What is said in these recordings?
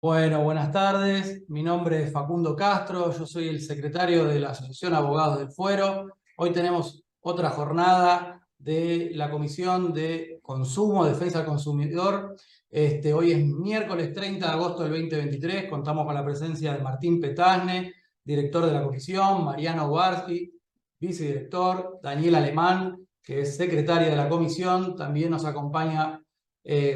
Bueno, buenas tardes. Mi nombre es Facundo Castro, yo soy el secretario de la Asociación Abogados del Fuero. Hoy tenemos otra jornada de la Comisión de Consumo, Defensa del Consumidor. Hoy es miércoles 30 de agosto del 2023. Contamos con la presencia de Martín Petasne, director de la comisión, Mariano Guardi, vicedirector, Daniel Alemán, que es secretaria de la comisión. También nos acompaña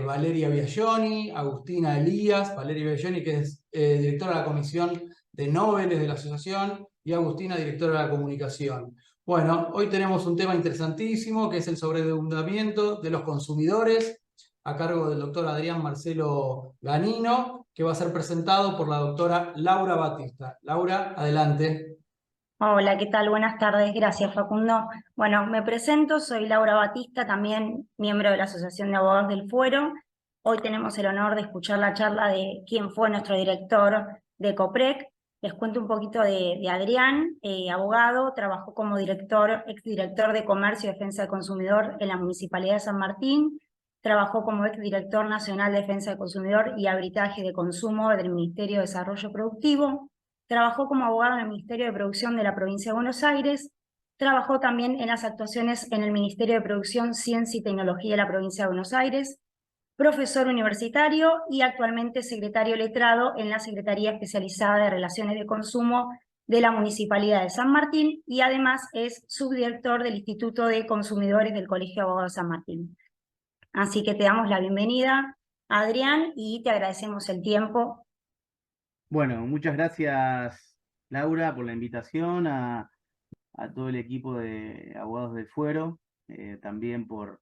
Valeria Biagioni, Agustina Elías, Valeria Biagioni, que es directora de la Comisión de Noveles de la Asociación, y Agustina, directora de la Comunicación. Bueno, hoy tenemos un tema interesantísimo, que es el sobreendeudamiento de los consumidores, a cargo del doctor Adrián Marcelo Ganino, que va a ser presentado por la doctora Laura Batista. Laura, adelante. Hola, ¿qué tal? Buenas tardes. Gracias, Facundo. Bueno, me presento, soy Laura Batista, también miembro de la Asociación de Abogados del Fuero. Hoy tenemos el honor de escuchar la charla de quién fue nuestro director de COPREC. Les cuento un poquito de Adrián, abogado, trabajó como exdirector de Comercio y Defensa del Consumidor en la Municipalidad de San Martín, trabajó como exdirector nacional de Defensa del Consumidor y Arbitraje de Consumo del Ministerio de Desarrollo Productivo. Trabajó como abogado en el Ministerio de Producción de la Provincia de Buenos Aires. Trabajó también en las actuaciones en el Ministerio de Producción, Ciencia y Tecnología de la Provincia de Buenos Aires. Profesor universitario y actualmente secretario letrado en la Secretaría Especializada de Relaciones de Consumo de la Municipalidad de San Martín y además es subdirector del Instituto de Consumidores del Colegio de Abogados de San Martín. Así que te damos la bienvenida, Adrián, y te agradecemos el tiempo. Bueno, muchas gracias, Laura, por la invitación a todo el equipo de Abogados del Fuero, también por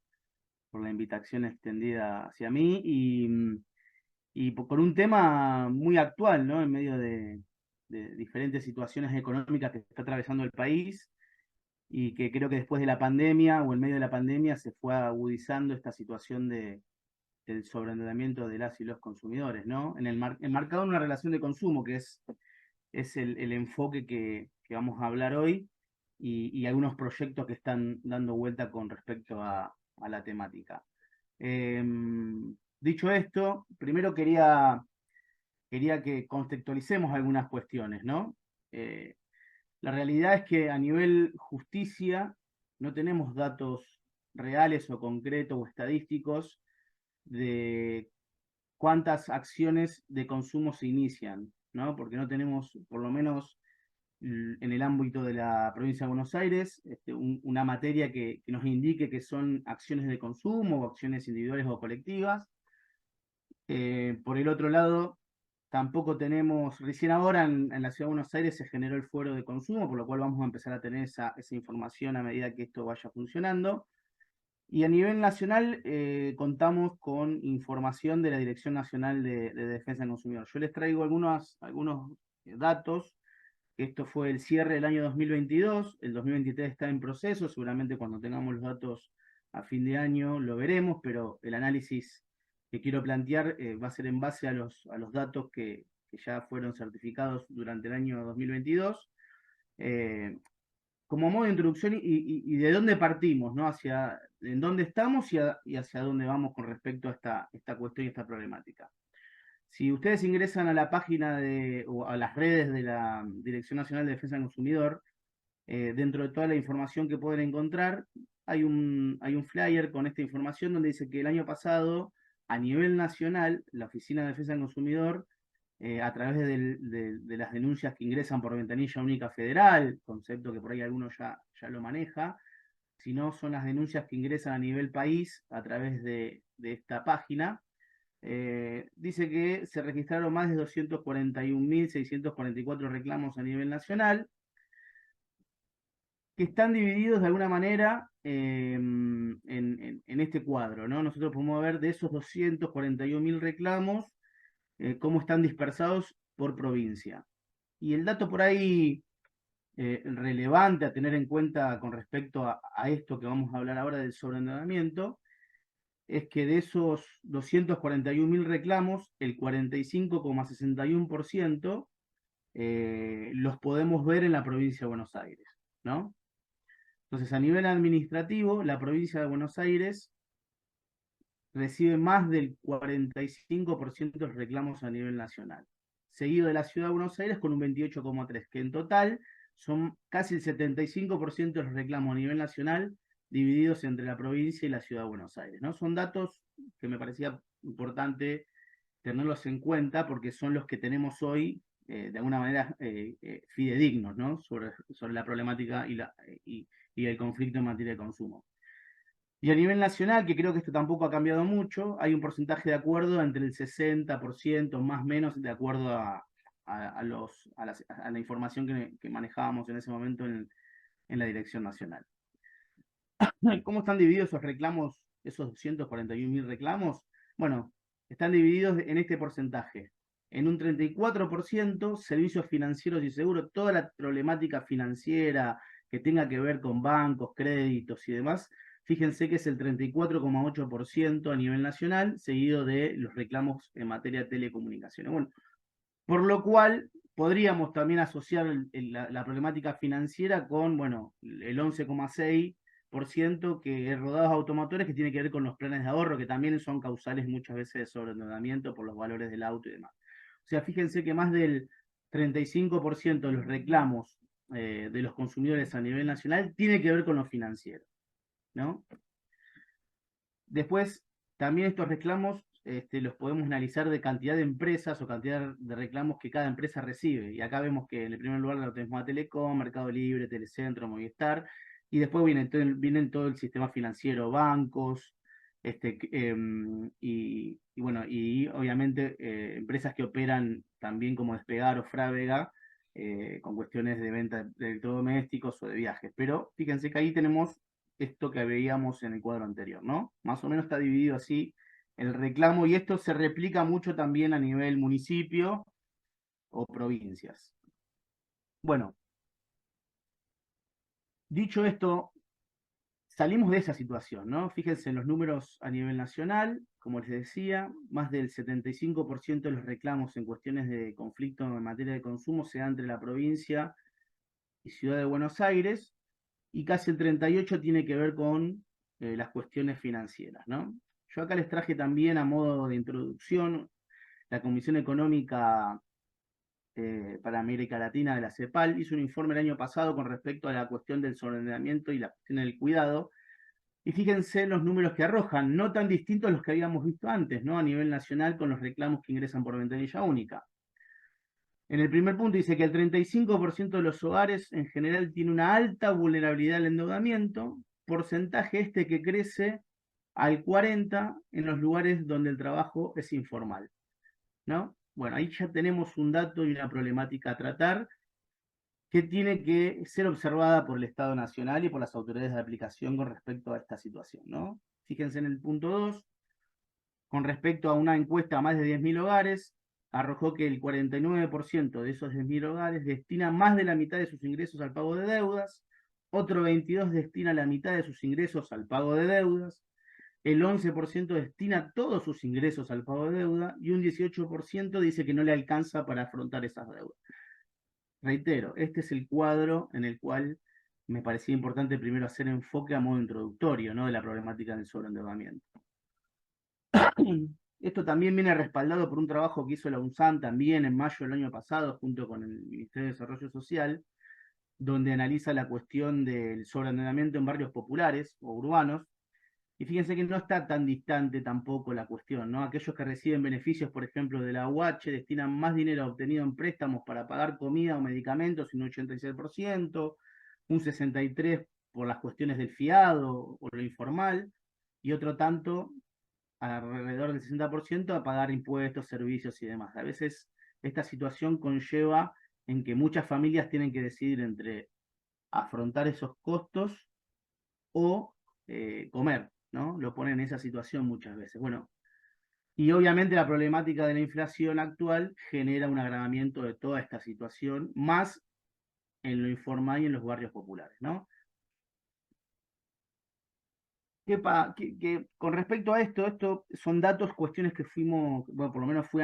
la invitación extendida hacia mí y por un tema muy actual, ¿no? En medio de diferentes situaciones económicas que está atravesando el país y que creo que después de la pandemia o en medio de la pandemia se fue agudizando esta situación del sobreendeudamiento de las y los consumidores, ¿no? Enmarcado en una relación de consumo, que es el enfoque que vamos a hablar hoy y algunos proyectos que están dando vuelta con respecto a la temática. Dicho esto, primero quería que contextualicemos algunas cuestiones, ¿no? La realidad es que a nivel justicia no tenemos datos reales o concretos o estadísticos de cuántas acciones de consumo se inician, ¿no? Porque no tenemos, por lo menos en el ámbito de la provincia de Buenos Aires, una materia que nos indique que son acciones de consumo o acciones individuales o colectivas. Por el otro lado, tampoco tenemos, recién ahora en la ciudad de Buenos Aires se generó el fuero de consumo, por lo cual vamos a empezar a tener esa información a medida que esto vaya funcionando. Y a nivel nacional contamos con información de la Dirección Nacional de Defensa del Consumidor. Yo les traigo algunos datos. Esto fue el cierre del año 2022, el 2023 está en proceso, seguramente cuando tengamos los datos a fin de año lo veremos, pero el análisis que quiero plantear va a ser en base a los datos que ya fueron certificados durante el año 2022. Como modo de introducción y de dónde partimos, ¿no? En dónde estamos y hacia dónde vamos con respecto a esta cuestión y esta problemática. Si ustedes ingresan a la página o a las redes de la Dirección Nacional de Defensa del Consumidor, dentro de toda la información que pueden encontrar, hay un flyer con esta información donde dice que el año pasado, a nivel nacional, la Oficina de Defensa del Consumidor a través de las denuncias que ingresan por ventanilla única federal, concepto que por ahí alguno ya lo maneja, sino son las denuncias que ingresan a nivel país a través de esta página. Dice que se registraron más de 241.644 reclamos a nivel nacional, que están divididos de alguna manera en este cuadro, ¿no? Nosotros podemos ver de esos 241.000 reclamos, cómo están dispersados por provincia. Y el dato por ahí relevante a tener en cuenta con respecto a esto que vamos a hablar ahora del sobreendeudamiento, es que de esos 241.000 reclamos, el 45,61% los podemos ver en la provincia de Buenos Aires, ¿no? Entonces, a nivel administrativo, la provincia de Buenos Aires recibe más del 45% de los reclamos a nivel nacional, seguido de la Ciudad de Buenos Aires con un 28,3%, que en total son casi el 75% de los reclamos a nivel nacional divididos entre la provincia y la Ciudad de Buenos Aires, ¿no? Son datos que me parecía importante tenerlos en cuenta porque son los que tenemos hoy, de alguna manera, fidedignos, ¿no? sobre la problemática y el conflicto en materia de consumo. Y a nivel nacional, que creo que esto tampoco ha cambiado mucho, hay un porcentaje de acuerdo entre el 60%, más o menos, de acuerdo a la información que manejábamos en ese momento en la Dirección Nacional. ¿Cómo están divididos esos reclamos, esos 241.000 reclamos? Bueno, están divididos en este porcentaje. En un 34% servicios financieros y seguros, toda la problemática financiera que tenga que ver con bancos, créditos y demás, fíjense que es el 34,8% a nivel nacional, seguido de los reclamos en materia de telecomunicaciones. Bueno, por lo cual podríamos también asociar la problemática financiera con, bueno, el 11,6% que es rodados automotores, que tiene que ver con los planes de ahorro, que también son causales muchas veces de sobreendeudamiento por los valores del auto y demás. O sea, fíjense que más del 35% de los reclamos de los consumidores a nivel nacional tiene que ver con lo financiero, ¿no? Después, también estos reclamos los podemos analizar de cantidad de empresas o cantidad de reclamos que cada empresa recibe. Y acá vemos que en el primer lugar lo tenemos a Telecom, Mercado Libre, Telecentro, Movistar, y después vienen todo el sistema financiero, bancos, y bueno, y obviamente empresas que operan también como Despegar o Frávega, con cuestiones de venta de electrodomésticos o de viajes. Pero fíjense que ahí tenemos esto que veíamos en el cuadro anterior, ¿no? Más o menos está dividido así el reclamo, y esto se replica mucho también a nivel municipio o provincias. Bueno, dicho esto, salimos de esa situación, ¿no? Fíjense en los números a nivel nacional, como les decía, más del 75% de los reclamos en cuestiones de conflicto en materia de consumo se da entre la provincia y Ciudad de Buenos Aires, y casi el 38% tiene que ver con las cuestiones financieras, ¿no? Yo acá les traje también a modo de introducción la Comisión Económica para América Latina de la CEPAL hizo un informe el año pasado con respecto a la cuestión del sobreendeudamiento y la cuestión del cuidado. Y fíjense los números que arrojan, no tan distintos a los que habíamos visto antes, ¿no? A nivel nacional con los reclamos que ingresan por ventanilla única. En el primer punto dice que el 35% de los hogares en general tiene una alta vulnerabilidad al endeudamiento, porcentaje que crece al 40% en los lugares donde el trabajo es informal, ¿no? Bueno, ahí ya tenemos un dato y una problemática a tratar que tiene que ser observada por el Estado Nacional y por las autoridades de aplicación con respecto a esta situación, ¿no? Fíjense en el punto 2, con respecto a una encuesta a más de 10.000 hogares, arrojó que el 49% de esos 10.000 hogares destina más de la mitad de sus ingresos al pago de deudas, otro 22% destina la mitad de sus ingresos al pago de deudas, el 11% destina todos sus ingresos al pago de deuda y un 18% dice que no le alcanza para afrontar esas deudas. Reitero, este es el cuadro en el cual me parecía importante primero hacer enfoque a modo introductorio, ¿no? De la problemática del sobreendeudamiento. Esto también viene respaldado por un trabajo que hizo la UNSAM también en mayo del año pasado, junto con el Ministerio de Desarrollo Social, donde analiza la cuestión del sobreendeudamiento en barrios populares o urbanos. Y fíjense que no está tan distante tampoco la cuestión, ¿no? Aquellos que reciben beneficios, por ejemplo, de la UH, destinan más dinero obtenido en préstamos para pagar comida o medicamentos, un 86%, un 63% por las cuestiones del fiado o lo informal, y otro tanto, alrededor del 60%, a pagar impuestos, servicios y demás. A veces esta situación conlleva en que muchas familias tienen que decidir entre afrontar esos costos o comer, ¿no? Lo ponen en esa situación muchas veces. Bueno, y obviamente la problemática de la inflación actual genera un agravamiento de toda esta situación, más en lo informal y en los barrios populares, ¿no? Con respecto a esto son datos, cuestiones que fuimos, bueno, por lo menos fui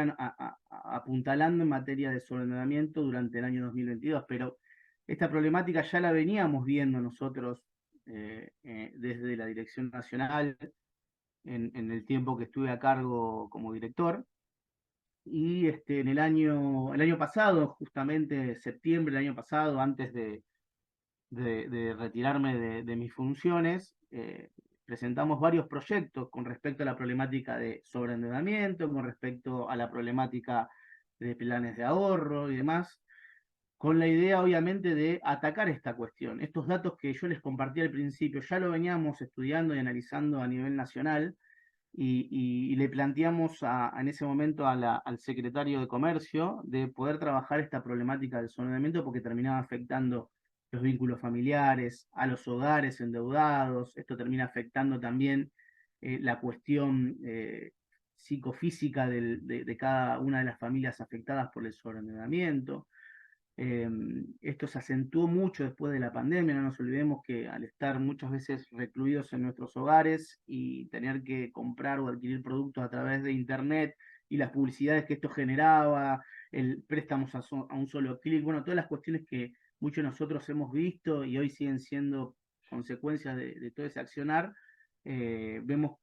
apuntalando en materia de sobreendeudamiento durante el año 2022, pero esta problemática ya la veníamos viendo nosotros desde la Dirección Nacional en el tiempo que estuve a cargo como director. Y el año pasado, justamente septiembre del año pasado, antes de retirarme de mis funciones, presentamos varios proyectos con respecto a la problemática de sobreendeudamiento, con respecto a la problemática de planes de ahorro y demás, con la idea obviamente de atacar esta cuestión. Estos datos que yo les compartí al principio ya lo veníamos estudiando y analizando a nivel nacional, y le planteamos en ese momento al secretario de Comercio de poder trabajar esta problemática del sobreendeudamiento, porque terminaba afectando los vínculos familiares, a los hogares endeudados. Esto termina afectando también la cuestión psicofísica de cada una de las familias afectadas por el sobreendeudamiento. Esto se acentuó mucho después de la pandemia. No nos olvidemos que al estar muchas veces recluidos en nuestros hogares y tener que comprar o adquirir productos a través de internet y las publicidades que esto generaba, el préstamos a un solo clic, bueno, todas las cuestiones que muchos de nosotros hemos visto y hoy siguen siendo consecuencias de todo ese accionar. Vimos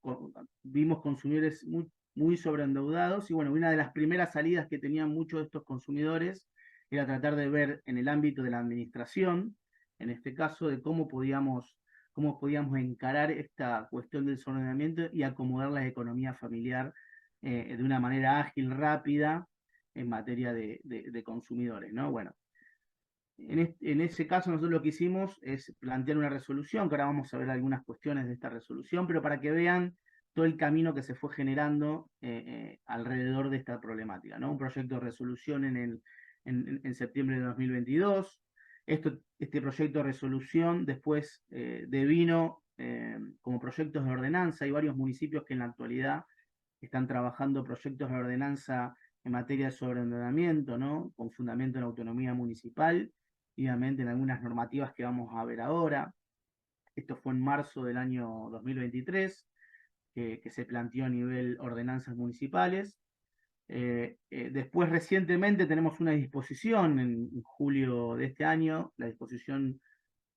consumidores muy sobreendeudados, y bueno, una de las primeras salidas que tenían muchos de estos consumidores era tratar de ver en el ámbito de la administración, en este caso, de cómo podíamos encarar esta cuestión del sobreendeudamiento y acomodar la economía familiar de una manera ágil, rápida, en materia de consumidores, ¿no? Bueno, en ese caso nosotros lo que hicimos es plantear una resolución, que ahora vamos a ver algunas cuestiones de esta resolución, pero para que vean todo el camino que se fue generando alrededor de esta problemática, ¿no? Un proyecto de resolución en septiembre de 2022. Este proyecto de resolución después devino como proyectos de ordenanza. Hay varios municipios que en la actualidad están trabajando proyectos de ordenanza en materia de sobreendeudamiento, ¿no? Con fundamento en autonomía municipal, y obviamente en algunas normativas que vamos a ver ahora. Esto fue en marzo del año 2023, que se planteó a nivel ordenanzas municipales. Después, recientemente, tenemos una disposición en julio de este año, la disposición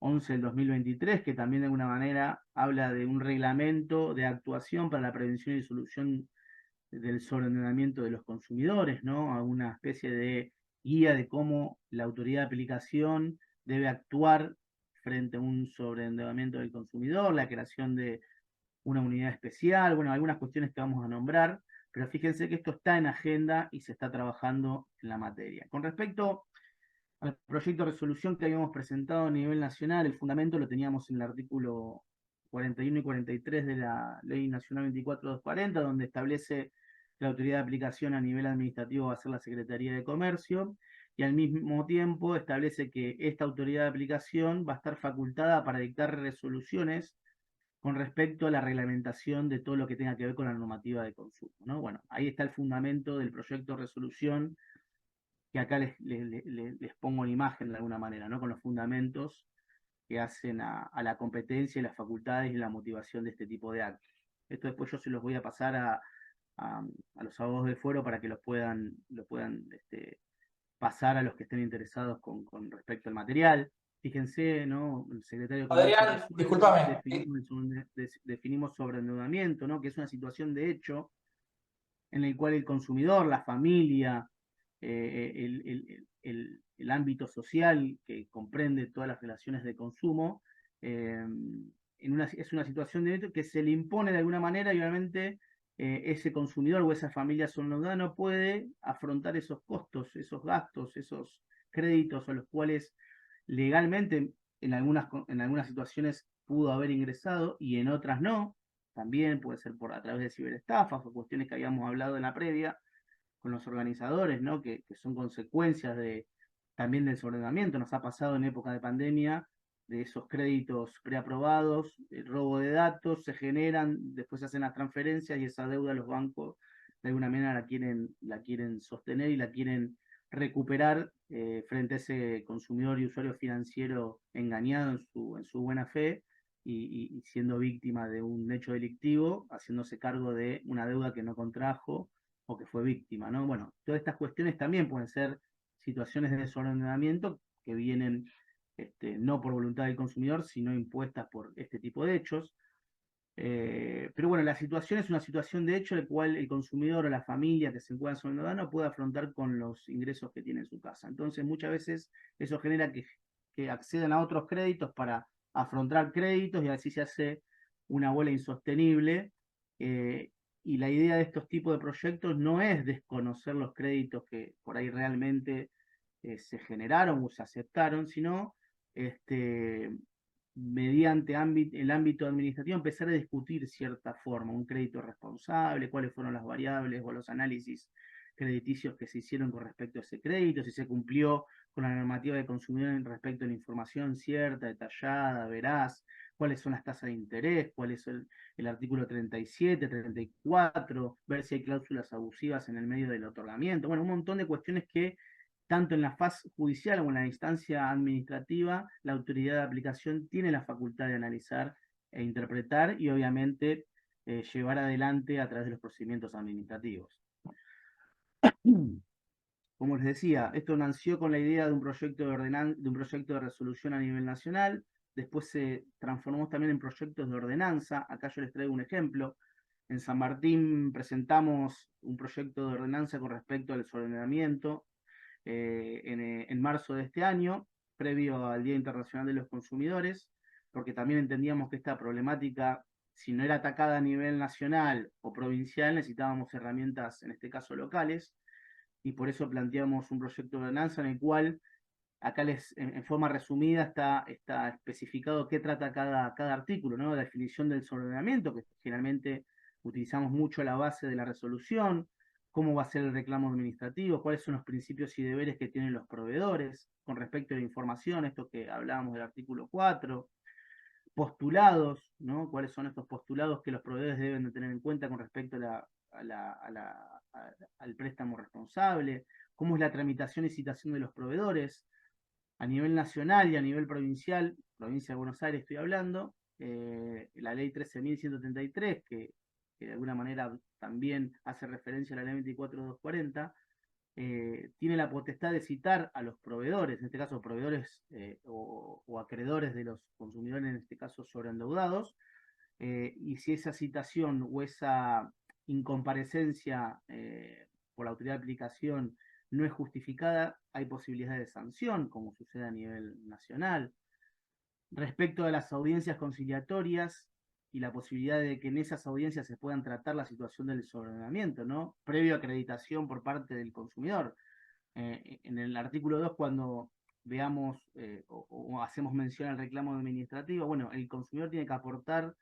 11 del 2023, que también de alguna manera habla de un reglamento de actuación para la prevención y solución del sobreendeudamiento de los consumidores, ¿no? A una especie de guía de cómo la autoridad de aplicación debe actuar frente a un sobreendeudamiento del consumidor, la creación de una unidad especial, bueno, algunas cuestiones que vamos a nombrar, pero fíjense que esto está en agenda y se está trabajando en la materia. Con respecto al proyecto de resolución que habíamos presentado a nivel nacional, el fundamento lo teníamos en el artículo 41 y 43 de la Ley Nacional 24240, donde establece que la autoridad de aplicación a nivel administrativo va a ser la Secretaría de Comercio, y al mismo tiempo establece que esta autoridad de aplicación va a estar facultada para dictar resoluciones con respecto a la reglamentación de todo lo que tenga que ver con la normativa de consumo, ¿no? Bueno, ahí está el fundamento del proyecto de resolución, que acá les pongo en imagen de alguna manera, ¿no? Con los fundamentos que hacen a la competencia y las facultades y la motivación de este tipo de actos. Esto después yo se los voy a pasar a los abogados del foro para que lo puedan pasar a los que estén interesados con respecto al material. Fíjense, ¿no? El secretario de Comercio Adrián, discúlpame. definimos sobreendeudamiento, ¿no? Que es una situación de hecho en el cual el consumidor, la familia, el ámbito social que comprende todas las relaciones de consumo, es una situación de hecho que se le impone de alguna manera, y obviamente ese consumidor o esa familia sobreendeudada no puede afrontar esos costos, esos gastos, esos créditos a los cuales legalmente en algunas situaciones pudo haber ingresado y en otras no. También puede ser a través de ciberestafas o cuestiones que habíamos hablado en la previa con los organizadores, ¿no? Que son consecuencias también del sobreendeudamiento. Nos ha pasado en época de pandemia, de esos créditos preaprobados, el robo de datos, se generan, después se hacen las transferencias y esa deuda los bancos de alguna manera la quieren sostener y la quieren recuperar frente a ese consumidor y usuario financiero engañado en su buena fe, y siendo víctima de un hecho delictivo, haciéndose cargo de una deuda que no contrajo o que fue víctima, ¿no? Bueno, todas estas cuestiones también pueden ser situaciones de sobreendeudamiento que vienen no por voluntad del consumidor, sino impuestas por este tipo de hechos. Pero bueno, la situación es una situación de hecho en la cual el consumidor o la familia que se encuentra sobreendeuda no puede afrontar con los ingresos que tiene en su casa. Entonces muchas veces eso genera que accedan a otros créditos para afrontar créditos y así se hace una bola insostenible. Y la idea de estos tipos de proyectos no es desconocer los créditos que por ahí realmente se generaron o se aceptaron, sino mediante el ámbito administrativo empezar a discutir cierta forma, un crédito responsable, cuáles fueron las variables o los análisis crediticios que se hicieron con respecto a ese crédito, si se cumplió con la normativa de consumidor en respecto a la información cierta, detallada, veraz, cuáles son las tasas de interés, cuál es el artículo 37, 34, ver si hay cláusulas abusivas en el medio del otorgamiento, bueno, un montón de cuestiones que tanto en la fase judicial como en la instancia administrativa, la autoridad de aplicación tiene la facultad de analizar e interpretar y obviamente llevar adelante a través de los procedimientos administrativos. Como les decía, esto nació con la idea de un proyecto de un proyecto de resolución a nivel nacional, después se transformó también en proyectos de ordenanza. Acá yo les traigo un ejemplo. En San Martín presentamos un proyecto de ordenanza con respecto al desordenamiento en marzo de este año, previo al Día Internacional de los Consumidores, porque también entendíamos que esta problemática, si no era atacada a nivel nacional o provincial, necesitábamos herramientas, en este caso locales, y por eso planteamos un proyecto de ordenanza en el cual acá en forma resumida está especificado qué trata cada artículo, ¿no? La definición del desordenamiento, que generalmente utilizamos mucho la base de la resolución, cómo va a ser el reclamo administrativo, cuáles son los principios y deberes que tienen los proveedores con respecto a la información, esto que hablábamos del artículo 4, postulados, ¿no? Cuáles son estos postulados que los proveedores deben de tener en cuenta con respecto al préstamo responsable, cómo es la tramitación y citación de los proveedores, a nivel nacional y a nivel provincial, provincia de Buenos Aires estoy hablando, la ley 13.133, que de alguna manera también hace referencia a la ley 24.240, tiene la potestad de citar a los proveedores, en este caso proveedores o acreedores de los consumidores, en este caso sobreendeudados, y si esa citación o esa incomparecencia por la autoridad de aplicación no es justificada, hay posibilidades de sanción, como sucede a nivel nacional. Respecto a las audiencias conciliatorias y la posibilidad de que en esas audiencias se puedan tratar la situación del desordenamiento, ¿no? Previo acreditación por parte del consumidor. En el artículo 2, cuando veamos o hacemos mención al reclamo administrativo, bueno, el consumidor tiene que aportar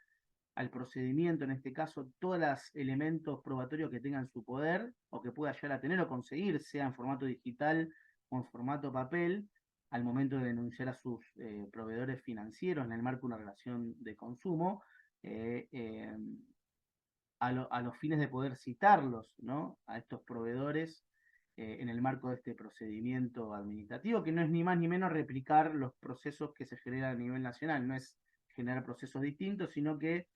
al procedimiento, en este caso, todos los elementos probatorios que tengan su poder o que pueda llegar a tener o conseguir, sea en formato digital o en formato papel, al momento de denunciar a sus proveedores financieros en el marco de una relación de consumo, eh, eh, a los fines de poder citarlos, ¿no? A estos proveedores en el marco de este procedimiento administrativo, que no es ni más ni menos replicar los procesos que se generan a nivel nacional, no es generar procesos distintos, sino que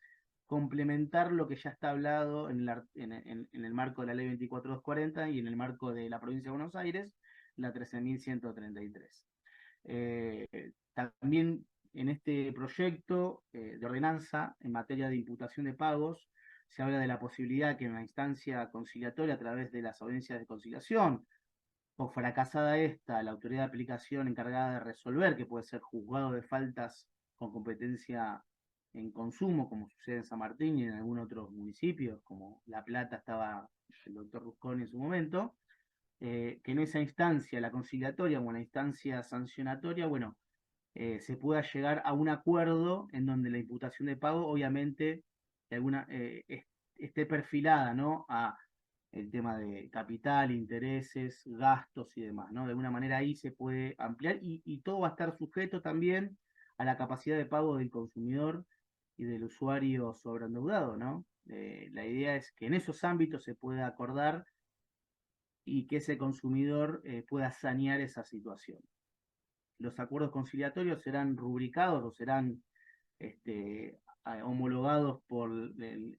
complementar lo que ya está hablado en el marco de la ley 24.240 y en el marco de la provincia de Buenos Aires, la 13.133. También en este proyecto de ordenanza en materia de imputación de pagos, se habla de la posibilidad que en una instancia conciliatoria a través de las audiencias de conciliación, o fracasada esta, la autoridad de aplicación encargada de resolver, que puede ser juzgado de faltas con competencia en consumo, como sucede en San Martín y en algunos otros municipios, como La Plata estaba el doctor Rusconi en su momento, que en esa instancia, la conciliatoria o en la instancia sancionatoria, bueno, se pueda llegar a un acuerdo en donde la imputación de pago, obviamente, esté perfilada, ¿no? A el tema de capital, intereses, gastos y demás, ¿no? De alguna manera ahí se puede ampliar y todo va a estar sujeto también a la capacidad de pago del consumidor y del usuario sobreendeudado, ¿no? La idea es que en esos ámbitos se pueda acordar y que ese consumidor pueda sanear esa situación. Los acuerdos conciliatorios serán rubricados o serán homologados por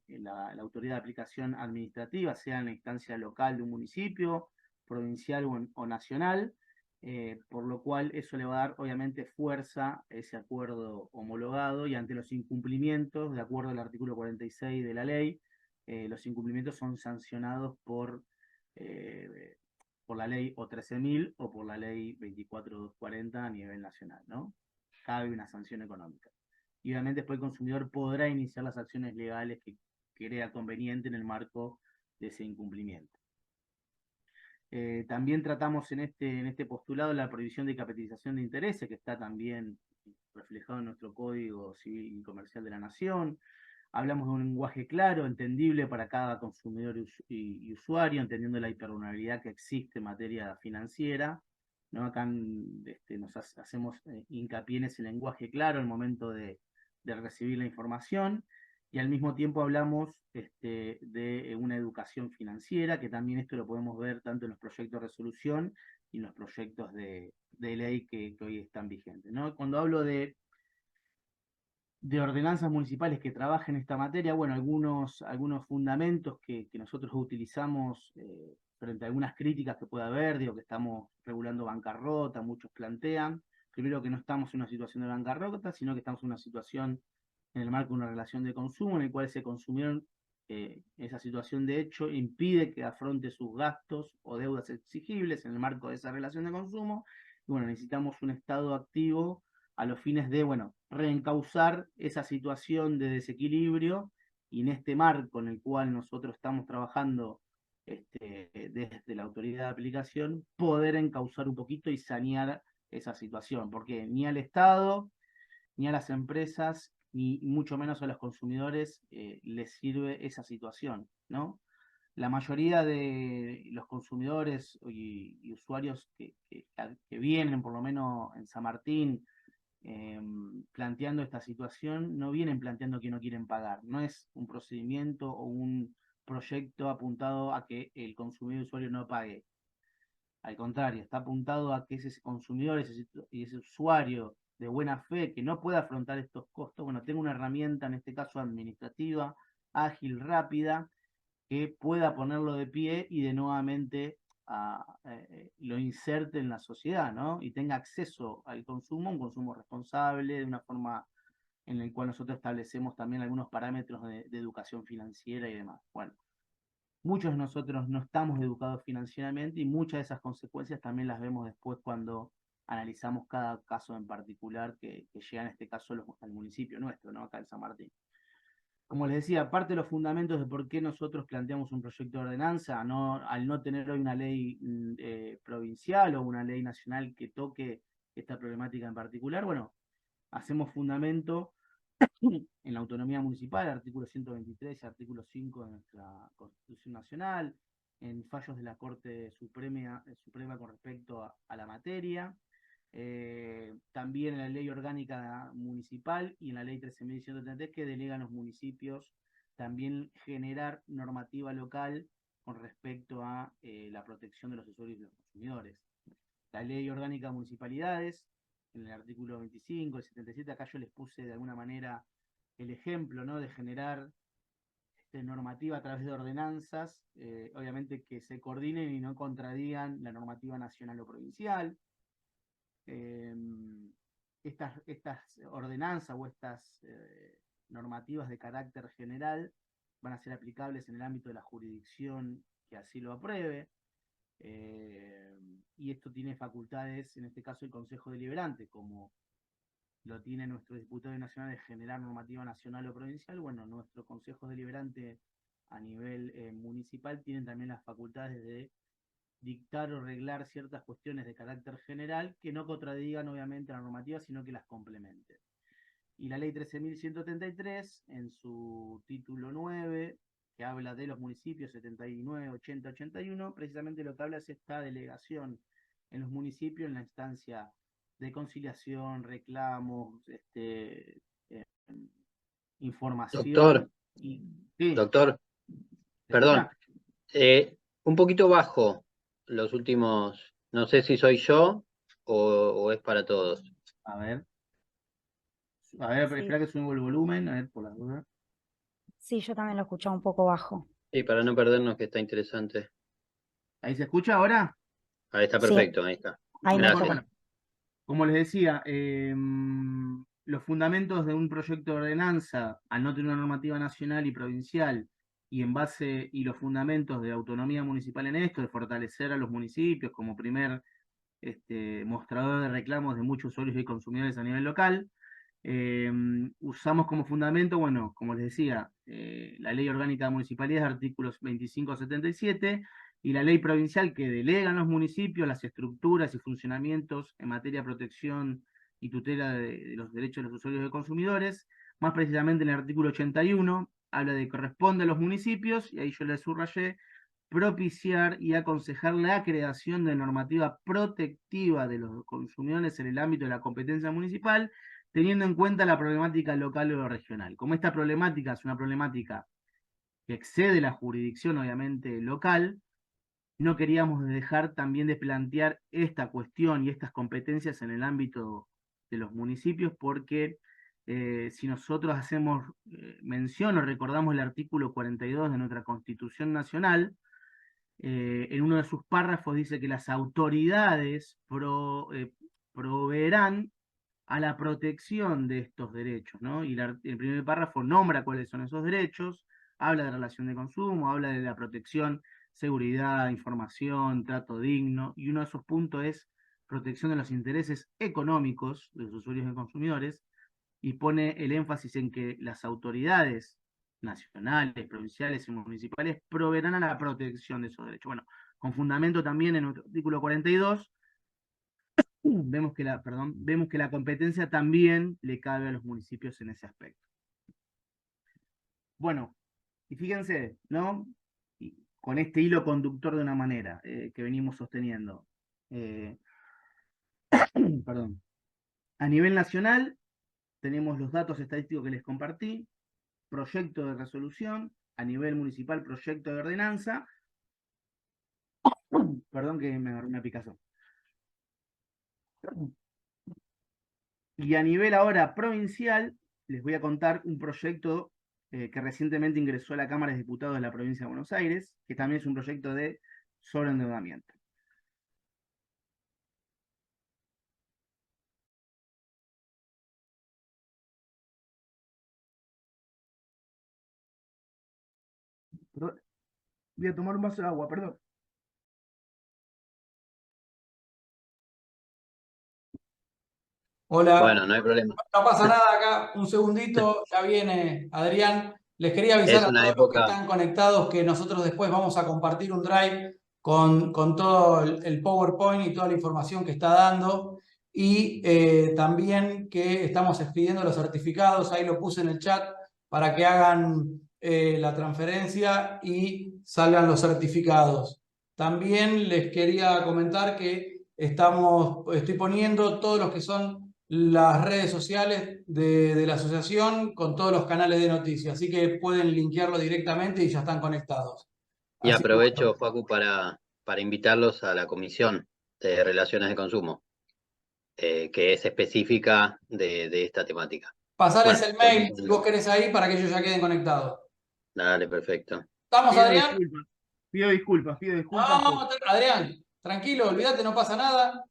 la autoridad de aplicación administrativa, sea en la instancia local de un municipio, provincial o nacional, por lo cual eso le va a dar obviamente fuerza a ese acuerdo homologado, y ante los incumplimientos, de acuerdo al artículo 46 de la ley, los incumplimientos son sancionados por la ley o 13.000 o por la ley 24.240 a nivel nacional, ¿no? Cabe una sanción económica. Y obviamente después el consumidor podrá iniciar las acciones legales que crea conveniente en el marco de ese incumplimiento. También tratamos en este postulado la prohibición de capitalización de intereses, que está también reflejado en nuestro Código Civil y Comercial de la Nación. Hablamos de un lenguaje claro, entendible para cada consumidor y usuario, entendiendo la hipervulnerabilidad que existe en materia financiera, ¿no? Acá hacemos hincapié en ese lenguaje claro al momento de recibir la información, y al mismo tiempo hablamos de una educación financiera, que también esto lo podemos ver tanto en los proyectos de resolución y en los proyectos de ley que hoy están vigentes, ¿no? Cuando hablo de ordenanzas municipales que trabajen esta materia, bueno, algunos fundamentos que nosotros utilizamos frente a algunas críticas que pueda haber, digo que estamos regulando bancarrota, muchos plantean, primero que no estamos en una situación de bancarrota, sino que estamos en una situación en el marco de una relación de consumo en el cual ese consumidor, esa situación de hecho impide que afronte sus gastos o deudas exigibles en el marco de esa relación de consumo, y bueno, necesitamos un Estado activo a los fines de, bueno, reencauzar esa situación de desequilibrio, y en este marco en el cual nosotros estamos trabajando desde la autoridad de aplicación, poder encauzar un poquito y sanear esa situación, porque ni al Estado, ni a las empresas, ni mucho menos a los consumidores les sirve esa situación, ¿no? La mayoría de los consumidores y usuarios que vienen, por lo menos en San Martín, planteando esta situación, no vienen planteando que no quieren pagar. No es un procedimiento o un proyecto apuntado a que el consumidor y usuario no pague. Al contrario, está apuntado a que ese consumidor y ese usuario de buena fe que no pueda afrontar estos costos, bueno, tenga una herramienta, en este caso administrativa, ágil, rápida, que pueda ponerlo de pie y de nuevamente lo inserte en la sociedad, ¿no? Y tenga acceso al consumo, un consumo responsable, de una forma en la cual nosotros establecemos también algunos parámetros de educación financiera y demás. Bueno, muchos de nosotros no estamos educados financieramente, y muchas de esas consecuencias también las vemos después cuando analizamos cada caso en particular que llega en este caso al municipio nuestro, ¿no? Acá en San Martín. Como les decía, aparte de los fundamentos de por qué nosotros planteamos un proyecto de ordenanza, al no tener hoy una ley provincial o una ley nacional que toque esta problemática en particular, bueno, hacemos fundamento en la autonomía municipal, artículo 123 y artículo 5 de nuestra Constitución Nacional, en fallos de la Corte Suprema con respecto a la materia, también en la Ley Orgánica Municipal y en la Ley 13.133, que delegan a los municipios también generar normativa local con respecto a la protección de los usuarios y los consumidores. La Ley Orgánica de Municipalidades, en el artículo 25, el 77, acá yo les puse de alguna manera el ejemplo, ¿no?, de generar normativa a través de ordenanzas, obviamente que se coordinen y no contradigan la normativa nacional o provincial. Estas ordenanzas o estas normativas de carácter general van a ser aplicables en el ámbito de la jurisdicción que así lo apruebe, y esto tiene facultades, en este caso el Consejo Deliberante, como lo tiene nuestro diputado nacional de generar normativa nacional o provincial. Bueno, nuestro Consejo Deliberante a nivel municipal tienen también las facultades de dictar o reglar ciertas cuestiones de carácter general que no contradigan obviamente la normativa, sino que las complementen. Y la ley 13.133, en su título 9, que habla de los municipios 79, 80, 81, precisamente lo que habla es esta delegación en los municipios en la instancia de conciliación, reclamos, información. Doctor, Sí, doctor, ¿se perdón, escucha? un poquito bajo los últimos, no sé si soy yo o es para todos. A ver, espera que subo el volumen, a ver, por las dudas. Sí, yo también lo escuchaba un poco bajo. Sí, para no perdernos, que está interesante. ¿Ahí se escucha ahora? Ahí está Sí. perfecto, ahí está. Ahí Gracias. mejor. Bueno, como les decía, los fundamentos de un proyecto de ordenanza, al no tener una normativa nacional y provincial, y los fundamentos de autonomía municipal en esto, de fortalecer a los municipios como primer mostrador de reclamos de muchos usuarios y consumidores a nivel local, usamos como fundamento, bueno, como les decía, la Ley Orgánica de Municipalidades, artículos 25 a 77, y la ley provincial que delega a los municipios las estructuras y funcionamientos en materia de protección y tutela de los derechos de los usuarios y consumidores. Más precisamente en el artículo 81 habla de que corresponde a los municipios, y ahí yo le subrayé, propiciar y aconsejar la creación de normativa protectiva de los consumidores en el ámbito de la competencia municipal, teniendo en cuenta la problemática local o regional. Como esta problemática es una problemática que excede la jurisdicción, obviamente, local, no queríamos dejar también de plantear esta cuestión y estas competencias en el ámbito de los municipios, porque si nosotros hacemos mención o recordamos el artículo 42 de nuestra Constitución Nacional, en uno de sus párrafos dice que las autoridades proveerán a la protección de estos derechos, ¿no? Y el primer párrafo nombra cuáles son esos derechos, habla de relación de consumo, habla de la protección, seguridad, información, trato digno, y uno de esos puntos es protección de los intereses económicos de los usuarios y consumidores, y pone el énfasis en que las autoridades nacionales, provinciales y municipales proveerán a la protección de esos derechos. Bueno, con fundamento también en nuestro artículo 42, vemos que la competencia también le cabe a los municipios en ese aspecto. Bueno, y fíjense, ¿no? Y con este hilo conductor de una manera que venimos sosteniendo. Perdón. A nivel nacional, tenemos los datos estadísticos que les compartí, proyecto de resolución, a nivel municipal, proyecto de ordenanza. Perdón que me agarré una picazón. Y a nivel ahora provincial, les voy a contar un proyecto que recientemente ingresó a la Cámara de Diputados de la provincia de Buenos Aires, que también es un proyecto de sobreendeudamiento. Perdón, voy a tomar un vaso de agua, perdón. Hola. Bueno, no hay problema. No pasa nada acá, un segundito, ya viene Adrián. Les quería avisar Es a una todos los que época, están conectados que nosotros después vamos a compartir un drive con todo el PowerPoint y toda la información que está dando. Y también que estamos expidiendo los certificados, ahí lo puse en el chat para que hagan la transferencia y salgan los certificados. También les quería comentar que estoy poniendo todos los que son las redes sociales de la asociación con todos los canales de noticias, así que pueden linkearlo directamente y ya están conectados. y Así que bueno, aprovecho, Facu, para invitarlos a la Comisión de Relaciones de Consumo, que es específica de esta temática. pasarles Bueno, el mail volviendo si al vos tema. querés ahí para que ellos ya queden conectados. Dale, perfecto. ¿Estamos, Pido Adrián? disculpas, pido disculpas, pido disculpas. No, Adrián, tranquilo, olvídate, no pasa nada.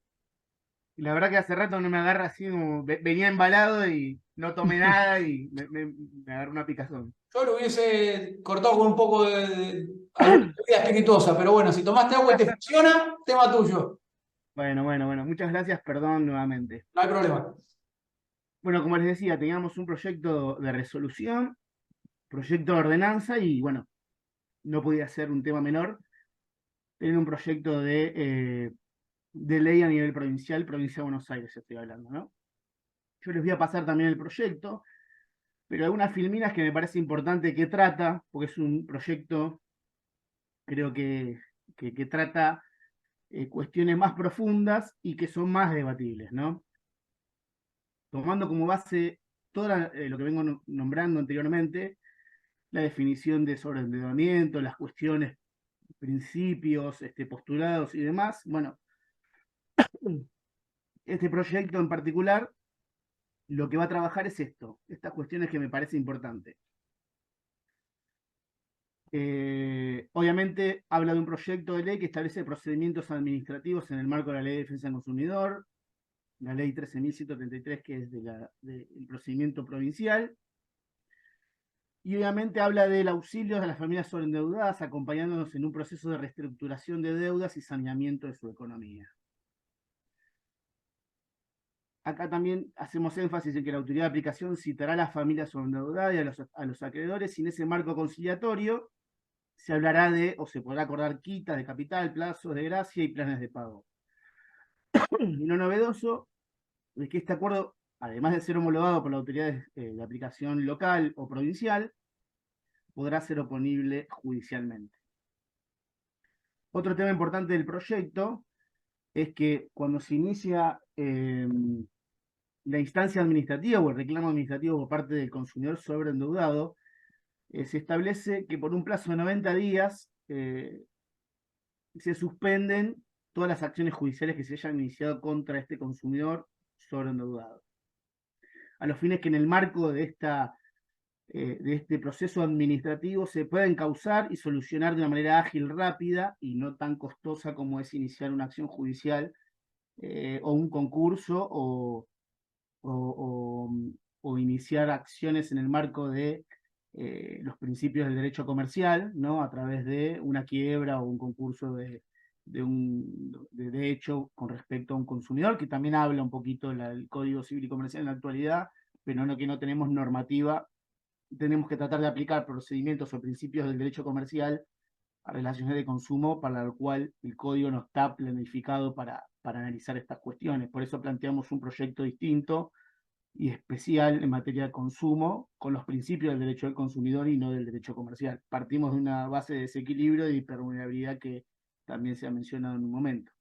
La verdad que hace rato no me agarra así, como venía embalado y no tomé nada y me agarró una picazón. Yo lo hubiese cortado con un poco de alguna bebida espirituosa, pero bueno, si tomaste agua y te funciona, tema tuyo, Bueno, muchas gracias, perdón nuevamente. no hay problema. Bueno, como les decía, teníamos un proyecto de resolución, proyecto de ordenanza y bueno, no podía ser un tema menor tener un proyecto de ley a nivel provincial, provincia de Buenos Aires estoy hablando, ¿no? Yo les voy a pasar también el proyecto, pero algunas filminas que me parece importante que trata, porque es un proyecto, creo que trata cuestiones más profundas y que son más debatibles, ¿no? Tomando como base todo lo que vengo nombrando anteriormente, la definición de sobreendeudamiento, las cuestiones, principios, postulados y demás. Bueno, este proyecto en particular lo que va a trabajar es esto, estas cuestiones que me parece importante. Obviamente habla de un proyecto de ley que establece procedimientos administrativos en el marco de la Ley de Defensa del Consumidor, la Ley 13.133, que es del procedimiento provincial, y obviamente habla del auxilio a las familias sobreendeudadas, acompañándonos en un proceso de reestructuración de deudas y saneamiento de su economía. Acá también hacemos énfasis en que la autoridad de aplicación citará a las familias sobreendeudadas y a los acreedores, y en ese marco conciliatorio se hablará de, o se podrá acordar quitas de capital, plazos de gracia y planes de pago. Y lo novedoso es que este acuerdo, además de ser homologado por la autoridad de aplicación local o provincial, podrá ser oponible judicialmente. Otro tema importante del proyecto es que cuando se inicia la instancia administrativa o el reclamo administrativo por parte del consumidor sobreendeudado, se establece que por un plazo de 90 días se suspenden todas las acciones judiciales que se hayan iniciado contra este consumidor sobreendeudado, a los fines que en el marco de este proceso administrativo se pueda encauzar y solucionar de una manera ágil, rápida y no tan costosa como es iniciar una acción judicial o un concurso o iniciar acciones en el marco de los principios del derecho comercial, ¿no? A través de una quiebra o un concurso de hecho con respecto a un consumidor, que también habla un poquito del Código Civil y Comercial en la actualidad, pero no que no tenemos normativa, tenemos que tratar de aplicar procedimientos o principios del derecho comercial a relaciones de consumo, para lo cual el código no está planificado para analizar estas cuestiones. Por eso planteamos un proyecto distinto y especial en materia de consumo, con los principios del derecho del consumidor y no del derecho comercial. Partimos de una base de desequilibrio y hipervulnerabilidad que también se ha mencionado en un momento.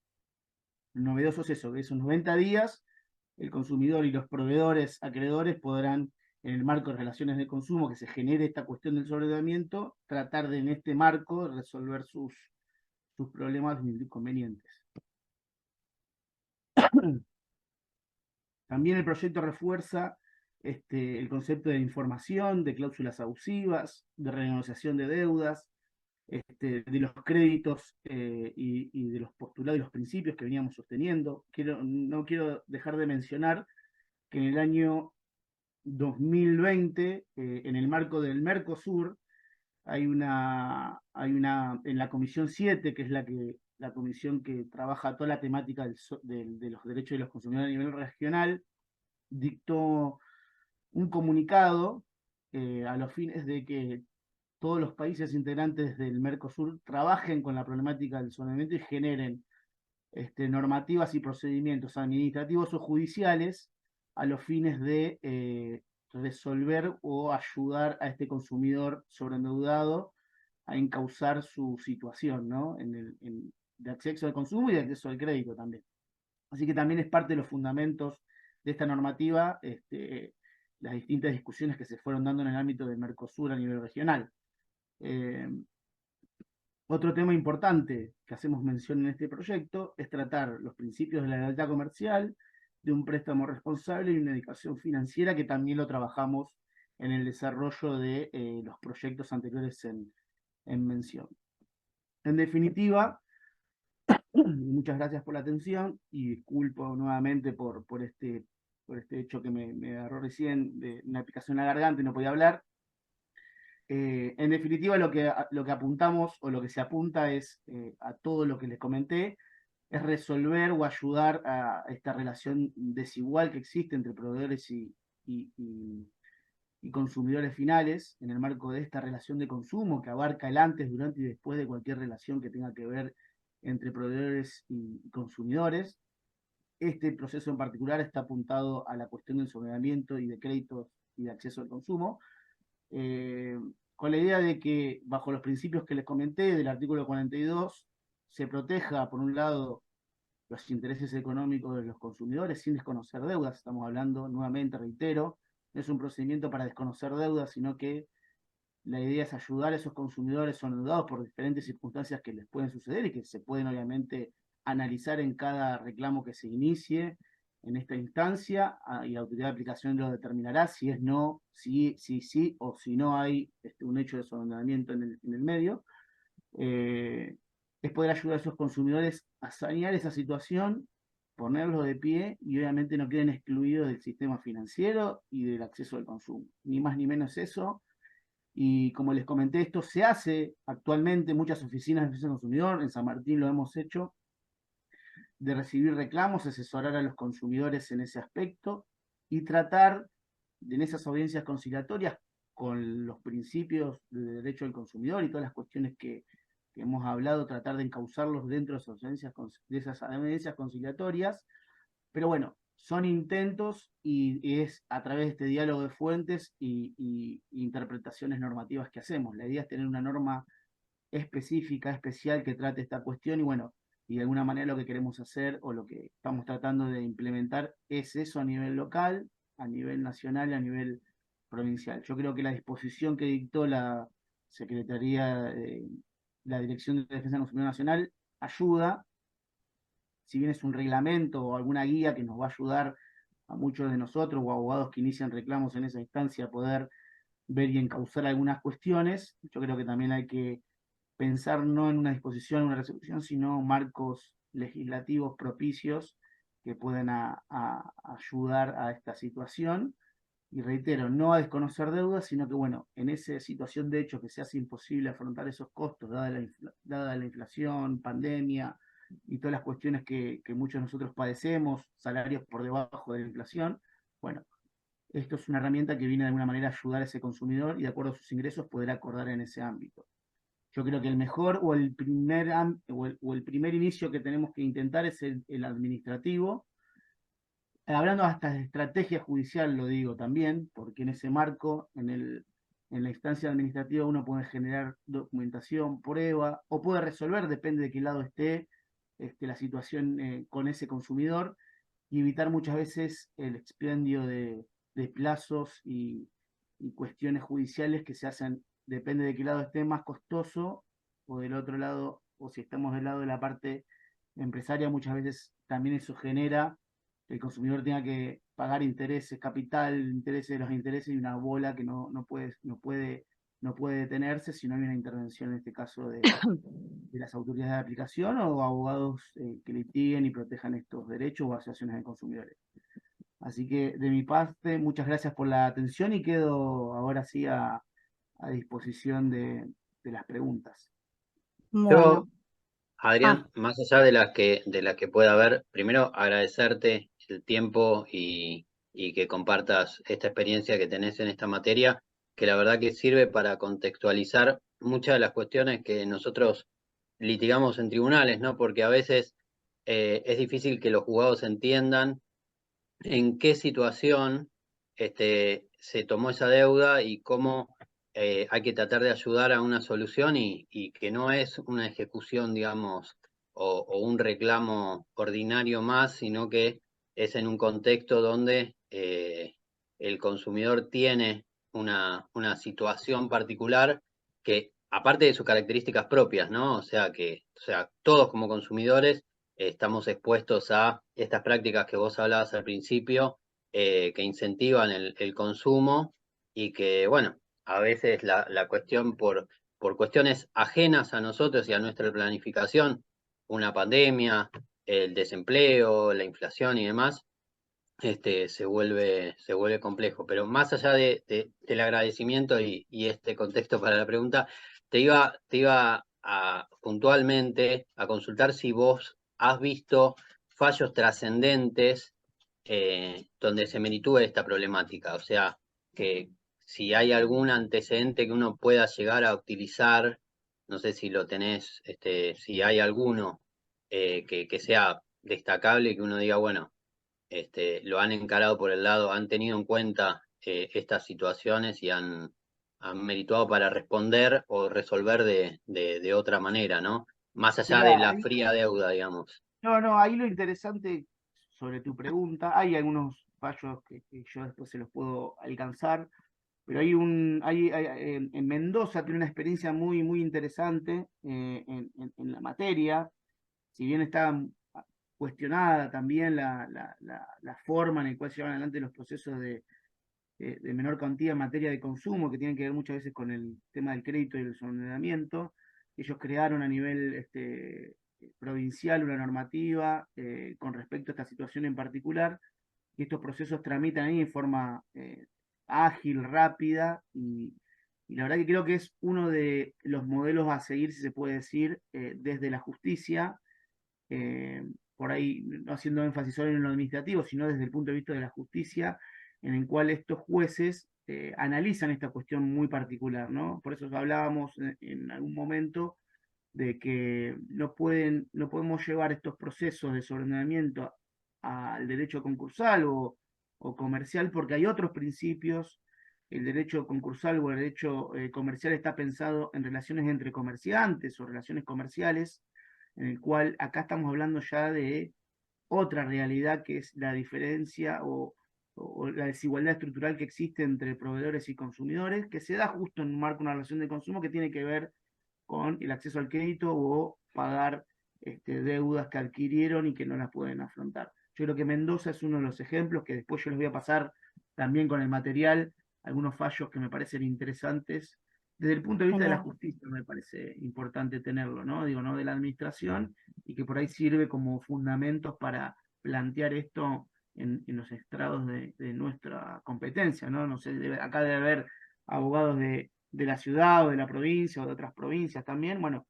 Lo novedoso es eso, que esos 90 días el consumidor y los proveedores acreedores podrán, en el marco de relaciones de consumo que se genere esta cuestión del sobreendeudamiento, tratar de en este marco resolver sus problemas e inconvenientes. También el proyecto refuerza el concepto de información, de cláusulas abusivas, de renegociación de deudas, de los créditos y de los postulados y los principios que veníamos sosteniendo. No quiero dejar de mencionar que en el año 2020, en el marco del Mercosur, hay en la Comisión 7, que es la comisión que trabaja toda la temática de los derechos de los consumidores a nivel regional, dictó un comunicado a los fines de que todos los países integrantes del Mercosur trabajen con la problemática del sostenimiento y generen normativas y procedimientos administrativos o judiciales a los fines de resolver o ayudar a este consumidor sobreendeudado a encauzar su situación, ¿no? De acceso al consumo y de acceso al crédito también. Así que también es parte de los fundamentos de esta normativa, las distintas discusiones que se fueron dando en el ámbito del Mercosur a nivel regional. Otro tema importante que hacemos mención en este proyecto es tratar los principios de la lealtad comercial, de un préstamo responsable y una educación financiera, que también lo trabajamos en el desarrollo de los proyectos anteriores en mención. En definitiva, muchas gracias por la atención y disculpo nuevamente por este hecho que me agarró recién de una aplicación en la garganta y no podía hablar. En definitiva, lo que apuntamos o lo que se apunta es a todo lo que les comenté, es resolver o ayudar a esta relación desigual que existe entre proveedores y consumidores finales en el marco de esta relación de consumo que abarca el antes, durante y después de cualquier relación que tenga que ver entre proveedores y consumidores. Este proceso en particular está apuntado a la cuestión del sostenimiento y de créditos y de acceso al consumo, con la idea de que, bajo los principios que les comenté del artículo 42, se proteja, por un lado, los intereses económicos de los consumidores sin desconocer deudas. Estamos hablando, nuevamente, reitero, no es un procedimiento para desconocer deudas, sino que la idea es ayudar a esos consumidores endeudados por diferentes circunstancias que les pueden suceder y que se pueden, obviamente, analizar en cada reclamo que se inicie en esta instancia, y la autoridad de aplicación lo determinará si es no, si sí, o si no hay un hecho de sobornamiento en el medio, es poder ayudar a esos consumidores a sanear esa situación, ponerlos de pie y obviamente no queden excluidos del sistema financiero y del acceso al consumo. Ni más ni menos eso. Y como les comenté, esto se hace actualmente en muchas oficinas de defensa del consumidor, en San Martín lo hemos hecho, de recibir reclamos, asesorar a los consumidores en ese aspecto y tratar en esas audiencias conciliatorias con los principios de derecho del consumidor y todas las cuestiones que hemos hablado, tratar de encauzarlos dentro de esas audiencias conciliatorias. Pero bueno, son intentos y es a través de este diálogo de fuentes y interpretaciones normativas que hacemos. La idea es tener una norma específica, especial, que trate esta cuestión y bueno, y de alguna manera lo que queremos hacer o lo que estamos tratando de implementar es eso a nivel local, a nivel nacional y a nivel provincial. Yo creo que la disposición que dictó la Secretaría, la Dirección de Defensa del Consumidor Nacional, ayuda, si bien es un reglamento o alguna guía que nos va a ayudar a muchos de nosotros o abogados que inician reclamos en esa instancia a poder ver y encauzar algunas cuestiones, yo creo que también hay que pensar no en una disposición, una resolución, sino marcos legislativos propicios que puedan ayudar a esta situación. Y reitero, no a desconocer deudas, sino que, bueno, en esa situación de hecho que se hace imposible afrontar esos costos, dada la inflación, pandemia y todas las cuestiones que muchos de nosotros padecemos, salarios por debajo de la inflación, bueno, esto es una herramienta que viene de alguna manera a ayudar a ese consumidor y de acuerdo a sus ingresos poder acordar en ese ámbito. Yo creo que el mejor o el primer inicio que tenemos que intentar es el administrativo. Hablando hasta de estrategia judicial, lo digo también, porque en ese marco, en la instancia administrativa, uno puede generar documentación, prueba, o puede resolver, depende de qué lado esté la situación con ese consumidor, y evitar muchas veces el expendio de plazos y cuestiones judiciales que se hacen, depende de qué lado esté, más costoso, o del otro lado, o si estamos del lado de la parte empresaria, muchas veces también eso genera que el consumidor tenga que pagar intereses, capital, intereses de los intereses y una bola que no puede detenerse si no hay una intervención, en este caso, de las autoridades de aplicación o abogados que litiguen y protejan estos derechos o asociaciones de consumidores. Así que de mi parte, muchas gracias por la atención y quedo ahora sí a disposición de las preguntas. Bueno, Yo, Adrián, más allá de las que pueda haber, primero agradecerte el tiempo y que compartas esta experiencia que tenés en esta materia, que la verdad que sirve para contextualizar muchas de las cuestiones que nosotros litigamos en tribunales, ¿no? Porque a veces es difícil que los juzgados entiendan en qué situación se tomó esa deuda y cómo hay que tratar de ayudar a una solución y que no es una ejecución, digamos, o un reclamo ordinario más, sino que es en un contexto donde el consumidor tiene una situación particular que, aparte de sus características propias, ¿no? O sea, todos como consumidores estamos expuestos a estas prácticas que vos hablabas al principio, que incentivan el consumo y que, bueno, a veces la cuestión por cuestiones ajenas a nosotros y a nuestra planificación, una pandemia, el desempleo, la inflación y demás, se vuelve complejo. Pero más allá del agradecimiento y este contexto para la pregunta, te iba puntualmente a consultar si vos has visto fallos trascendentes donde se meritúe esta problemática. O sea, que si hay algún antecedente que uno pueda llegar a utilizar, no sé si lo tenés, si hay alguno que sea destacable y que uno diga, bueno, lo han encarado por el lado, han tenido en cuenta estas situaciones y han merituado para responder o resolver de otra manera, ¿no? Más allá de Mira, la fría deuda, digamos. no, ahí lo interesante sobre tu pregunta, hay algunos fallos que yo después se los puedo alcanzar, pero en Mendoza tiene una experiencia muy, muy interesante en la materia, si bien está cuestionada también la forma en la cual se llevan adelante los procesos de menor cuantía en materia de consumo, que tienen que ver muchas veces con el tema del crédito y el ordenamiento. Ellos crearon a nivel provincial una normativa con respecto a esta situación en particular, y estos procesos tramitan ahí en forma ágil, rápida, y la verdad que creo que es uno de los modelos a seguir, si se puede decir, desde la justicia, por ahí no haciendo énfasis solo en lo administrativo, sino desde el punto de vista de la justicia, en el cual estos jueces analizan esta cuestión muy particular, ¿no? Por eso hablábamos en algún momento de que no podemos llevar estos procesos de desordenamiento al derecho concursal o comercial, porque hay otros principios. El derecho concursal o el derecho comercial está pensado en relaciones entre comerciantes o relaciones comerciales, en el cual acá estamos hablando ya de otra realidad, que es la diferencia o la desigualdad estructural que existe entre proveedores y consumidores, que se da justo en un marco de una relación de consumo que tiene que ver con el acceso al crédito o pagar deudas que adquirieron y que no las pueden afrontar. Yo creo que Mendoza es uno de los ejemplos, que después yo les voy a pasar también con el material, algunos fallos que me parecen interesantes. Desde el punto de vista de la Genial. justicia me parece importante tenerlo, ¿no? Digo, no de la administración, y que por ahí sirve como fundamentos para plantear esto en los estrados de nuestra competencia, ¿no? No sé, acá debe haber abogados de la ciudad o de la provincia o de otras provincias también. Bueno,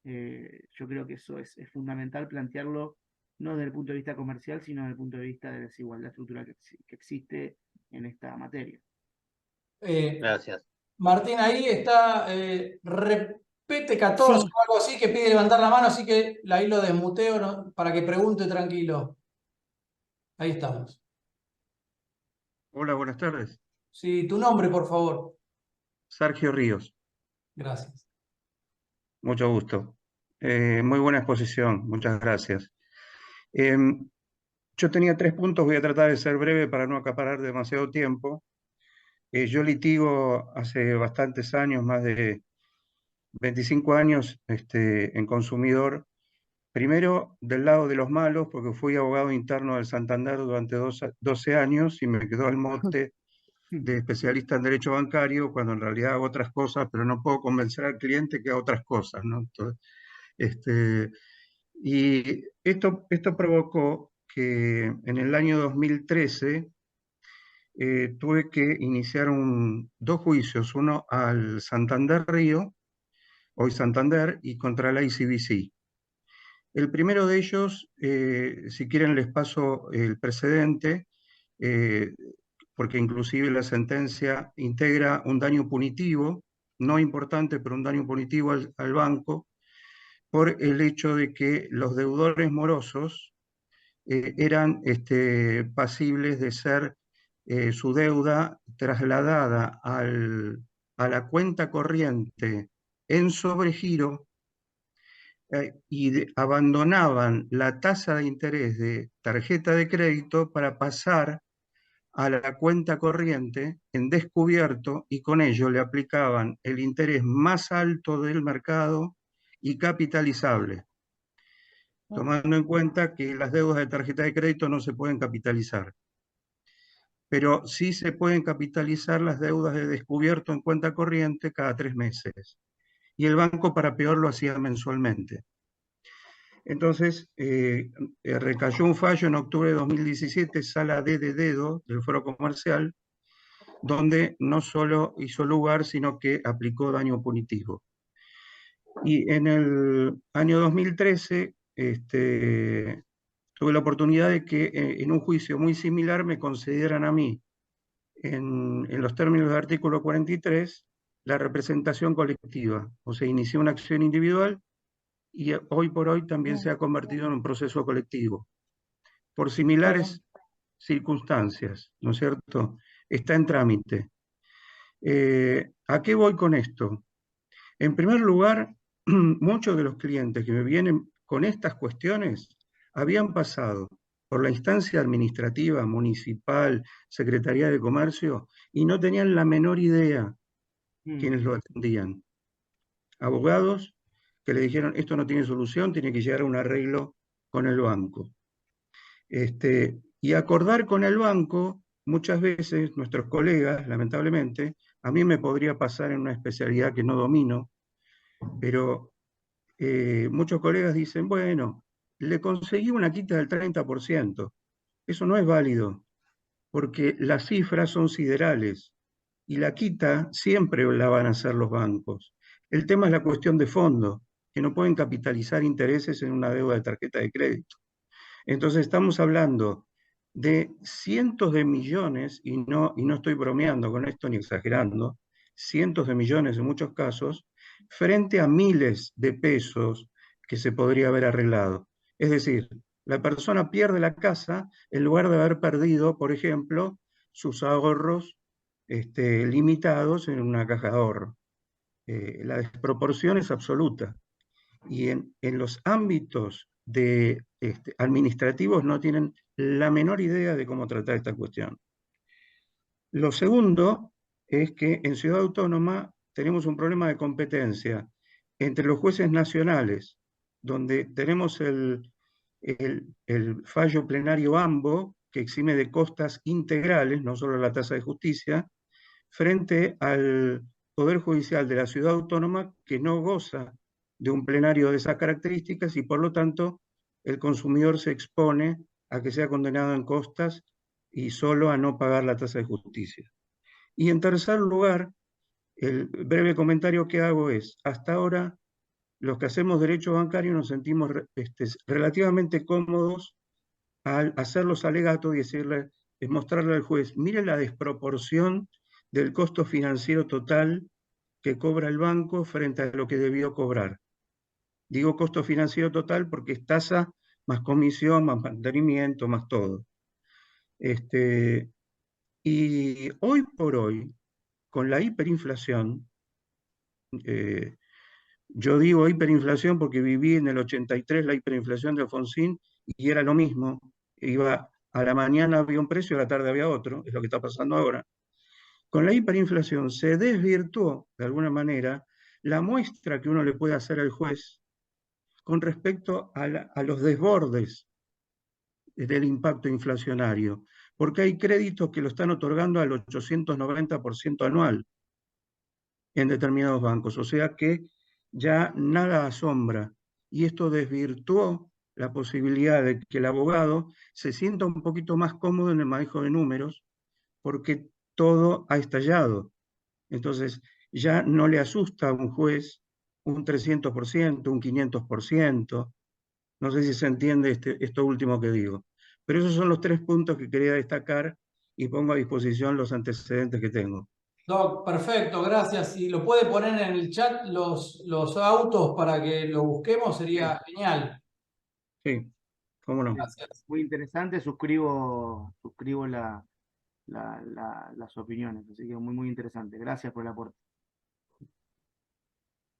yo creo que eso es fundamental plantearlo no desde el punto de vista comercial, sino desde el punto de vista de desigualdad estructural que existe en esta materia. Gracias. Martín, ahí está, repete 14 Sí. o algo así, que pide levantar la mano, así que ahí lo desmuteo, ¿no? Para que pregunte tranquilo. Ahí estamos. Hola, buenas tardes. Sí, tu nombre, por favor. Sergio Ríos, Gracias. mucho gusto. Muy buena exposición, muchas gracias. Yo tenía 3 puntos, voy a tratar de ser breve para no acaparar demasiado tiempo. Yo litigo hace bastantes años, más de 25 años, en consumidor. Primero del lado de los malos, porque fui abogado interno del Santander durante 12 años y me quedó el mote de especialista en derecho bancario, cuando en realidad hago otras cosas, pero no puedo convencer al cliente que haga otras cosas, ¿no? Entonces, y esto provocó que en el año 2013 tuve que iniciar 2 juicios, uno al Santander Río, hoy Santander, y contra la ICBC. El primero de ellos, si quieren les paso el precedente, porque inclusive la sentencia integra un daño punitivo, no importante, pero un daño punitivo al banco, por el hecho de que los deudores morosos eran pasibles de ser su deuda trasladada a la cuenta corriente en sobregiro, y abandonaban la tasa de interés de tarjeta de crédito para pasar a la cuenta corriente en descubierto, y con ello le aplicaban el interés más alto del mercado y capitalizable, tomando en cuenta que las deudas de tarjeta de crédito no se pueden capitalizar, pero sí se pueden capitalizar las deudas de descubierto en cuenta corriente cada 3 meses. Y el banco, para peor, lo hacía mensualmente. Entonces, recayó un fallo en octubre de 2017, sala D de dedo del Foro Comercial, donde no solo hizo lugar, sino que aplicó daño punitivo. Y en el año 2013 tuve la oportunidad de que en un juicio muy similar me concedieran a mí, en los términos del artículo 43, la representación colectiva. O sea, inicié una acción individual y hoy por hoy también se ha convertido en un proceso colectivo, por similares circunstancias, ¿no es cierto? Está en trámite. ¿A qué voy con esto? En primer lugar, muchos de los clientes que me vienen con estas cuestiones habían pasado por la instancia administrativa, municipal, Secretaría de Comercio, y no tenían la menor idea quienes lo atendían. Abogados que le dijeron, esto no tiene solución, tiene que llegar a un arreglo con el banco. Y acordar con el banco, muchas veces nuestros colegas, lamentablemente, a mí me podría pasar en una especialidad que no domino, pero muchos colegas dicen, bueno, le conseguí una quita del 30%. Eso no es válido, porque las cifras son siderales y la quita siempre la van a hacer los bancos. El tema es la cuestión de fondo, que no pueden capitalizar intereses en una deuda de tarjeta de crédito. Entonces estamos hablando de cientos de millones, y no estoy bromeando con esto ni exagerando, cientos de millones en muchos casos, frente a miles de pesos que se podría haber arreglado. Es decir, la persona pierde la casa en lugar de haber perdido, por ejemplo, sus ahorros limitados en una caja de ahorro. La desproporción es absoluta. Y en los ámbitos administrativos no tienen la menor idea de cómo tratar esta cuestión. Lo segundo es que en Ciudad Autónoma tenemos un problema de competencia entre los jueces nacionales, donde tenemos el fallo plenario AMBO, que exime de costas integrales, no solo la tasa de justicia, frente al Poder Judicial de la Ciudad Autónoma, que no goza de un plenario de esas características y por lo tanto el consumidor se expone a que sea condenado en costas y solo a no pagar la tasa de justicia. Y en tercer lugar, el breve comentario que hago es, hasta ahora los que hacemos derecho bancario nos sentimos relativamente cómodos al hacer los alegatos y decirle, mostrarle al juez, mire la desproporción del costo financiero total que cobra el banco frente a lo que debió cobrar. Digo costo financiero total porque es tasa más comisión, más mantenimiento, más todo. Y hoy por hoy, con la hiperinflación, yo digo hiperinflación porque viví en el 83 la hiperinflación de Alfonsín y era lo mismo. Iba a la mañana había un precio, a la tarde había otro, es lo que está pasando ahora. Con la hiperinflación se desvirtuó, de alguna manera, la muestra que uno le puede hacer al juez con respecto a los desbordes del impacto inflacionario, porque hay créditos que lo están otorgando al 890% anual en determinados bancos, o sea que ya nada asombra, y esto desvirtuó la posibilidad de que el abogado se sienta un poquito más cómodo en el manejo de números, porque todo ha estallado. Entonces, ya no le asusta a un juez un 300%, un 500%. No sé si se entiende esto último que digo. Pero esos son los 3 puntos que quería destacar y pongo a disposición los antecedentes que tengo. Doc, perfecto, gracias. Si lo puede poner en el chat los autos para que lo busquemos, sería genial. Sí, cómo no. Gracias. Muy interesante, suscribo las opiniones, así que muy interesante. Gracias por el aporte.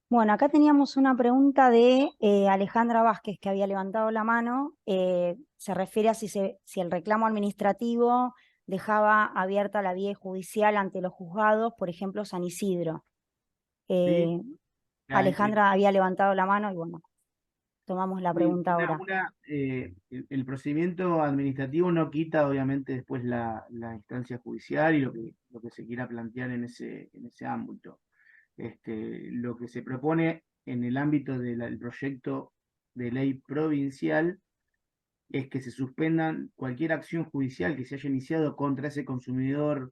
Bueno, acá teníamos una pregunta de Alejandra Vázquez, que había levantado la mano. Se refiere a si el reclamo administrativo dejaba abierta la vía judicial ante los juzgados, por ejemplo, San Isidro. Sí, Alejandra había levantado la mano y bueno, tomamos la pregunta ahora. el procedimiento administrativo no quita obviamente después la instancia judicial y lo que se quiera plantear en ese ámbito. Lo que se propone en el ámbito del proyecto de ley provincial es que se suspendan cualquier acción judicial que se haya iniciado contra ese consumidor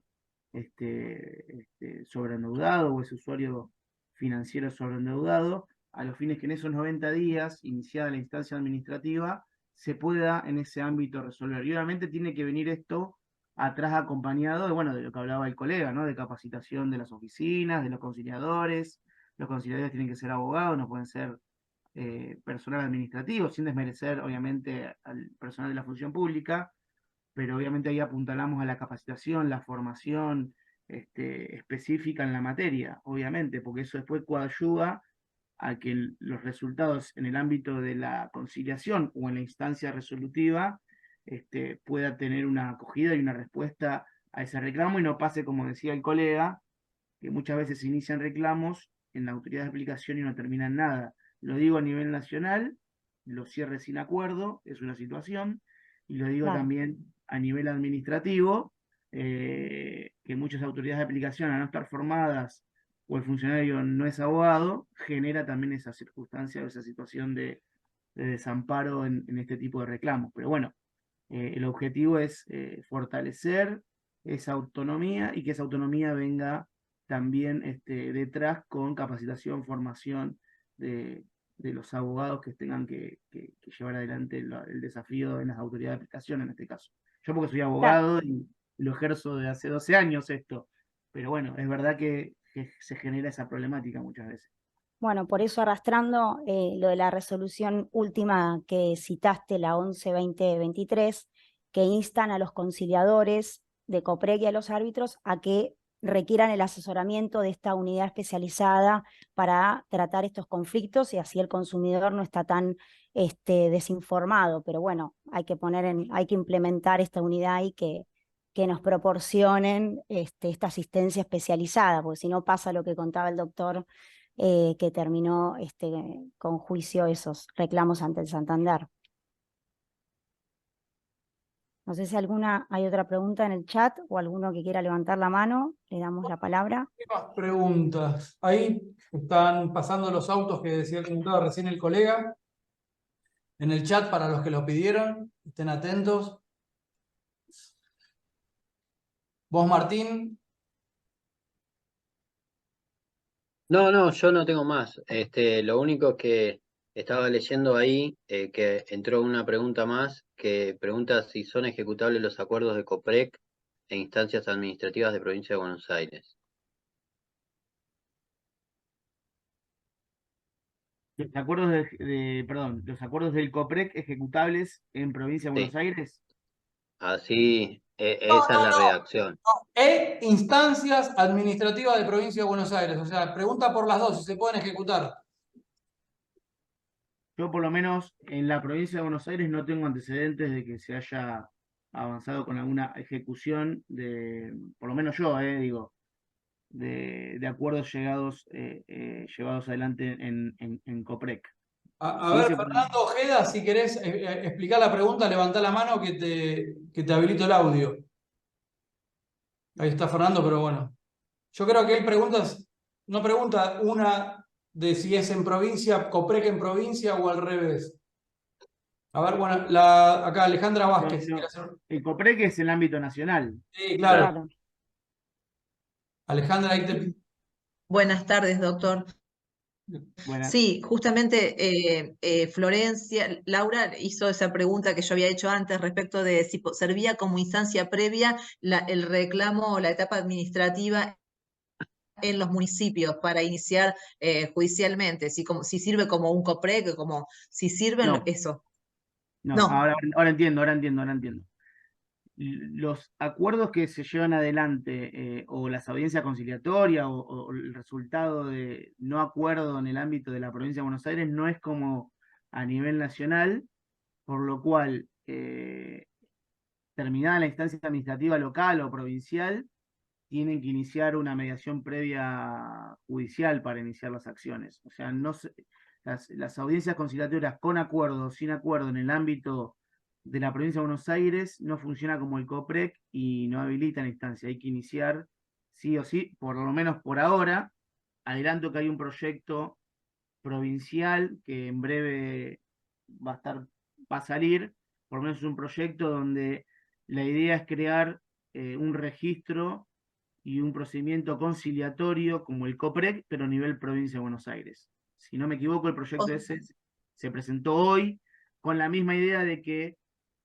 sobreendeudado o ese usuario financiero sobreendeudado, a los fines que en esos 90 días, iniciada la instancia administrativa, se pueda en ese ámbito resolver. Y obviamente tiene que venir esto atrás acompañado de, bueno, de lo que hablaba el colega, ¿no? De capacitación de las oficinas, de los conciliadores. Los conciliadores tienen que ser abogados, no pueden ser personal administrativo, sin desmerecer, obviamente, al personal de la función pública, pero obviamente ahí apuntalamos a la capacitación, la formación específica en la materia, obviamente, porque eso después coadyuva a que los resultados en el ámbito de la conciliación o en la instancia resolutiva pueda tener una acogida y una respuesta a ese reclamo y no pase, como decía el colega, que muchas veces se inician reclamos en la autoridad de aplicación y no terminan nada. Lo digo a nivel nacional los cierres sin acuerdo, es una situación, y lo digo Claro. también a nivel administrativo, que muchas autoridades de aplicación, al no estar formadas o el funcionario no es abogado, genera también esa circunstancia o esa situación de desamparo en este tipo de reclamos. Pero bueno, el objetivo es fortalecer esa autonomía y que esa autonomía venga también detrás con capacitación, formación de los abogados que tengan que llevar adelante el desafío en las autoridades de aplicación en este caso. Yo porque soy Claro. abogado y lo ejerzo de hace 12 años esto, pero bueno, es verdad que se genera esa problemática muchas veces. Bueno, por eso arrastrando lo de la resolución última que citaste, la 11-2023, que instan a los conciliadores de COPREC y a los árbitros a que requieran el asesoramiento de esta unidad especializada para tratar estos conflictos y así el consumidor no está tan desinformado. Pero bueno, hay que implementar esta unidad y que nos proporcionen esta asistencia especializada, porque si no pasa lo que contaba el doctor, que terminó con juicio esos reclamos ante el Santander. No sé si hay otra pregunta en el chat o alguno que quiera levantar la mano, le damos la palabra. ¿Qué más preguntas? Ahí están pasando los autos que decía el comentado recién el colega. En el chat, para los que lo pidieron, estén atentos. Vos, Martín, No, yo no tengo más. Lo único que estaba leyendo ahí, que entró una pregunta más, que pregunta si son ejecutables los acuerdos de COPREC e instancias administrativas de Provincia de Buenos Aires. Los acuerdos perdón, los acuerdos del COPREC ejecutables en Provincia de Sí, Buenos Aires. así, no, esa es no, la no, redacción. instancias administrativas de Provincia de Buenos Aires. O sea, pregunta por las dos, si se pueden ejecutar. Yo por lo menos en la provincia de Buenos Aires no tengo antecedentes de que se haya avanzado con alguna ejecución por lo menos yo, digo, de acuerdos llevados adelante en COPREC. A Sí ver, se puede. Fernando Ojeda, si querés explicar la pregunta, levantá la mano que te habilito el audio. Ahí está Fernando, pero bueno. Yo creo que él no pregunta una de si es en provincia, Coprec en provincia o al revés. A ver, bueno, acá Alejandra No, Vázquez, si quiere no, hacer. el COPREC es el ámbito nacional. Sí, Claro. claro. Claro. Alejandra, ahí te. Buenas tardes, doctor. Buenas. Sí, justamente Laura hizo esa pregunta que yo había hecho antes respecto de si servía como instancia previa el reclamo o la etapa administrativa en los municipios para iniciar judicialmente, si sirve como un COPREC, como si sirve No, eso. no, No. ahora entiendo, ahora entiendo, ahora entiendo. Los acuerdos que se llevan adelante o las audiencias conciliatorias o el resultado de no acuerdo en el ámbito de la provincia de Buenos Aires no es como a nivel nacional, por lo cual, terminada la instancia administrativa local o provincial, tienen que iniciar una mediación previa judicial para iniciar las acciones. O sea, las audiencias conciliatorias con acuerdo o sin acuerdo en el ámbito de la provincia de Buenos Aires no funciona como el COPREC y no habilita la instancia. Hay que iniciar sí o sí, por lo menos por ahora. Adelanto que hay un proyecto provincial que en breve va a salir, por lo menos es un proyecto donde la idea es crear un registro y un procedimiento conciliatorio como el COPREC, pero a nivel provincia de Buenos Aires. Si no me equivoco, el proyecto ese se presentó hoy con la misma idea de que,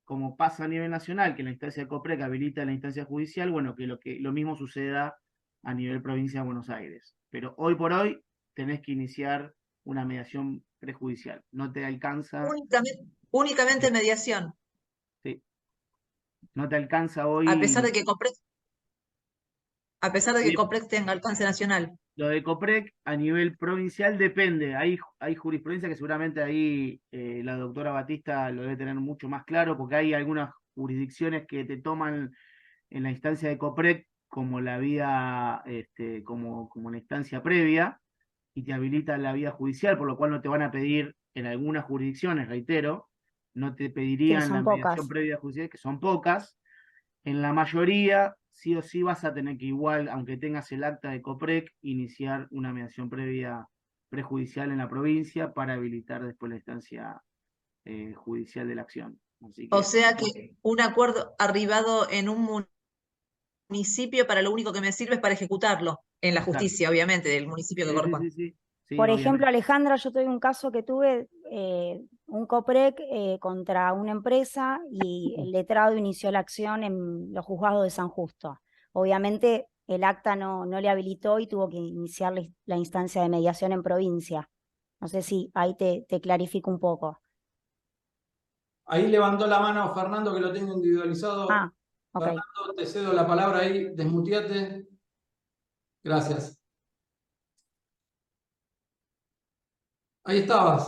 como pasa a nivel nacional, que la instancia de COPREC habilita la instancia judicial, bueno, que lo mismo suceda a nivel provincia de Buenos Aires. Pero hoy por hoy tenés que iniciar una mediación prejudicial. No te alcanza. Únicamente mediación, Sí, no te alcanza a pesar de hoy. que COPREC tenga alcance nacional. Lo de COPREC a nivel provincial depende. Hay jurisprudencia que seguramente ahí la doctora Batista lo debe tener mucho más claro, porque hay algunas jurisdicciones que te toman en la instancia de COPREC como la vía, como la instancia previa y te habilitan la vía judicial, por lo cual no te van a pedir en algunas jurisdicciones, reitero, no te Sí, pedirían la son mediación pocas. previa judicial, que son pocas. En la mayoría, sí o sí vas a tener que igual, aunque tengas el acta de COPREC, iniciar una mediación previa prejudicial en la provincia para habilitar después la instancia judicial de la acción. Así O que, sea que un acuerdo arribado en un municipio para lo único que me sirve es para ejecutarlo, en la exacto. justicia, obviamente, del municipio que Sí, sí, corresponde. sí, sí. Sí, Por ejemplo, obviamente. Alejandra, yo tuve un caso que tuve un COPREC contra una empresa y el letrado inició la acción en los juzgados de San Justo. Obviamente el acta no le habilitó y tuvo que iniciar la instancia de mediación en provincia. No sé si ahí te clarifico un poco. Ahí levantó la mano Fernando, que lo tengo individualizado. Ah, ok. Fernando, te cedo la palabra ahí, desmuteate. Gracias. Ahí estabas.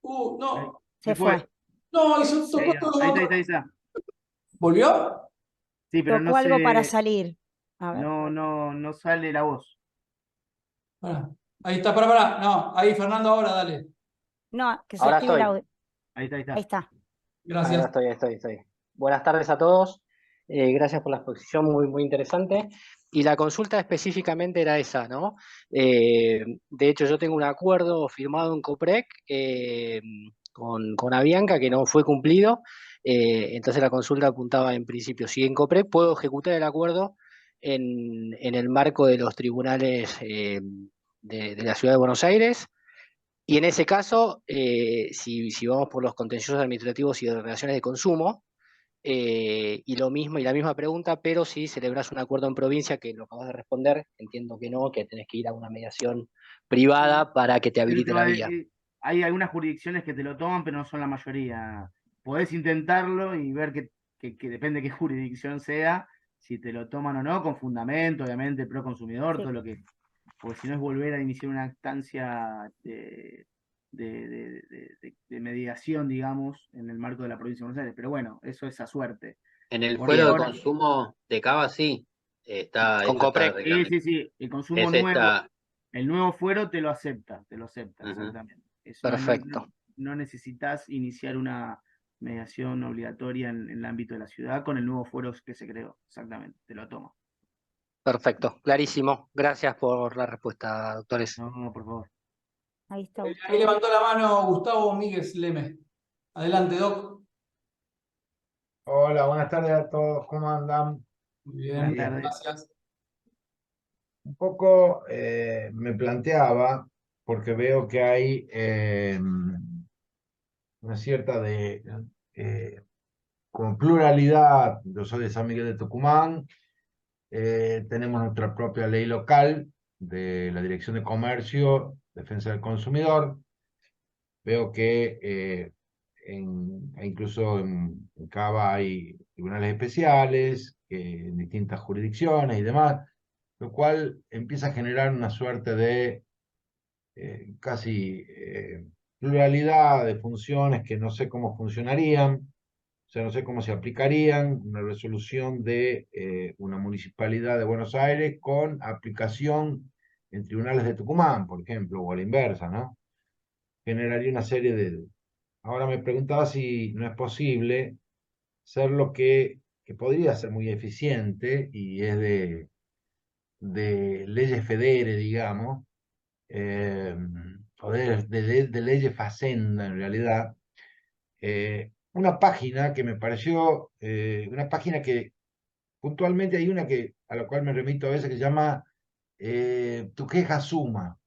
Ahí, No. se Se fue. fue. No, eso tocó Ahí, todo ahí está, ahí otro. está, ahí está. ¿Volvió? Sí, pero no Tocó algo para se, salir. A ver. no sale la voz. Pará. Ahí está, pará. No, ahí Fernando, ahora dale. No, que se Ahora active el estoy, audio. Ahí está, ahí Ahí está. está. Gracias. estoy. Buenas tardes a todos. Gracias por la exposición, muy interesante. Y la consulta específicamente era esa, ¿no? De hecho, yo tengo un acuerdo firmado en COPREC con Avianca que no fue cumplido. Entonces la consulta apuntaba en principio, si en COPREC puedo ejecutar el acuerdo en el marco de los tribunales de la Ciudad de Buenos Aires. Y en ese caso, si vamos por los contenciosos administrativos y de relaciones de consumo, y lo mismo, y la misma pregunta, pero si celebras un acuerdo en provincia, que lo acabas de responder, entiendo que no, que tenés que ir a una mediación Sí. privada para que te Eso habilite te la va a vía. hay algunas jurisdicciones que te lo toman, pero no son la mayoría. Podés intentarlo y ver que depende de qué jurisdicción sea, si te lo toman o no, con fundamento, obviamente, pro consumidor, Sí. todo lo que. Porque si no es volver a iniciar una instancia de mediación, digamos, en el marco de la provincia de Buenos Aires. Pero bueno, eso es a suerte. En el Por fuero de Bien, ahora, consumo de Cava sí, con eso está COPREC. sí, reglamental. sí, sí, el consumo Ese nuevo, está. el nuevo fuero te lo acepta, Ujú. exactamente. Eso Perfecto, no necesitas iniciar una mediación obligatoria en el ámbito de la ciudad con el nuevo fuero que se creó, exactamente, te lo toma. perfecto, clarísimo. Gracias por la respuesta, doctores. No, por favor. Ahí está Ahí Gustavo. levantó la mano Gustavo Míguez Leme. Adelante, Doc. Hola, buenas tardes a todos, ¿cómo andan? Muy Buenas bien, tardes. gracias. Un poco me planteaba, porque veo que hay una cierta eh, con pluralidad. Yo soy de San Miguel de Tucumán, tenemos nuestra propia ley local de la Dirección de Comercio, Defensa del Consumidor. Veo que incluso en Cava hay tribunales especiales, que en distintas jurisdicciones y demás, lo cual empieza a generar una suerte de casi pluralidad de funciones que no sé cómo funcionarían, o sea, no sé cómo se aplicarían una resolución de una municipalidad de Buenos Aires con aplicación en tribunales de Tucumán, por ejemplo, o a la inversa, ¿no? Generaría una serie de... Ahora me preguntaba si no es posible ser lo que podría ser muy eficiente y es de leyes federe, digamos, eh, o de leyes facenda en realidad, una página que me pareció, una página que puntualmente hay una que a la cual me remito a veces que se llama Tu queja suma.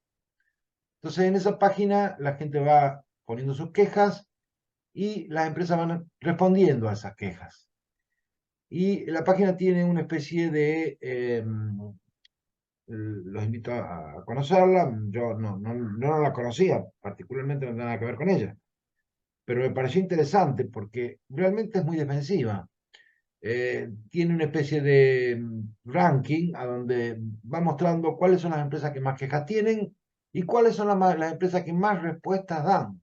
Entonces en esa página la gente va poniendo sus quejas y las empresas van respondiendo a esas quejas. Y la página tiene una especie de, los invito a conocerla, yo no la conocía, particularmente no tiene nada que ver con ella, pero me pareció interesante porque realmente es muy defensiva. Tiene una especie de ranking a donde va mostrando cuáles son las empresas que más quejas tienen y cuáles son las empresas que más respuestas dan.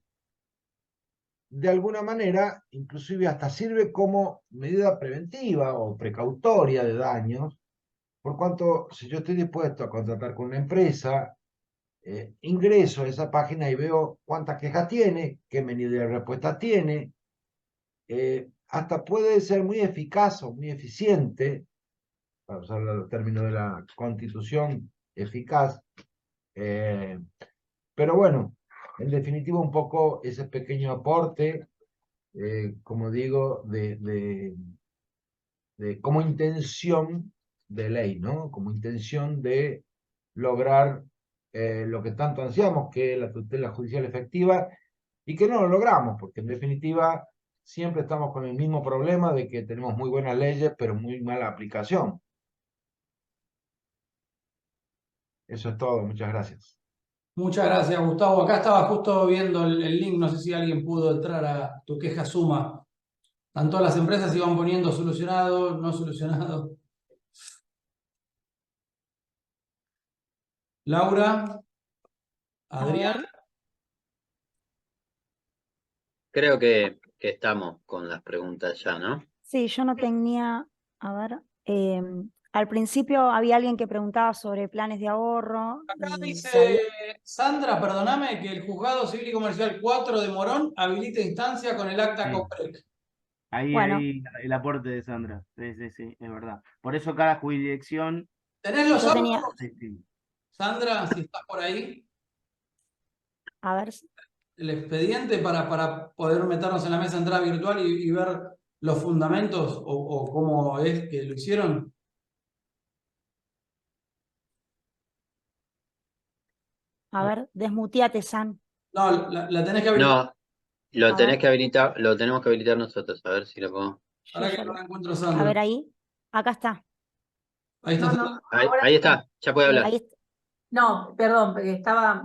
De alguna manera, inclusive hasta sirve como medida preventiva o precautoria de daños, por cuanto si yo estoy dispuesto a contratar con una empresa ingreso a esa página y veo cuántas quejas tiene, qué medida de respuesta tiene. Hasta puede ser muy eficaz o muy eficiente, para usar el término de la Constitución, eficaz. Pero bueno, en definitiva un poco ese pequeño aporte, como digo, como intención de ley, ¿no? Como intención de lograr lo que tanto ansiamos, que es la tutela judicial efectiva, y que no lo logramos, porque en definitiva siempre estamos con el mismo problema de que tenemos muy buenas leyes, pero muy mala aplicación. Eso es todo, muchas gracias. Muchas gracias, Gustavo. Acá estaba justo viendo el link, no sé si alguien pudo entrar a Tu Queja Suma. Están todas las empresas iban poniendo solucionado, no solucionado. Laura, Adrián. Creo que estamos con las preguntas ya, ¿no? Sí, yo no tenía, a ver, al principio había alguien que preguntaba sobre planes de ahorro. Acá y dice Sandra, perdóname, que el Juzgado Civil y Comercial 4 de Morón habilita instancia con el acta Sí. COPREC. Bueno. Ahí el aporte de Sandra. Sí, sí, sí, es verdad. Por eso cada jurisdicción... ¿Tenés los Yo tenía, autos, Sí, sí. Sandra, si estás por ahí? a ver, El expediente para poder meternos en la mesa de entrada virtual y ver los fundamentos o cómo es que lo hicieron. desmuteate, San. No, la tenés que habilitar. No, lo A tenés ver. que habilitar, lo tenemos que habilitar nosotros, a ver si lo podemos. Ahora que no la encuentro, A Sandra. ver ahí, acá está. Ahí está. No, Ahí está, ya puede hablar. Ahí está. no, perdón, porque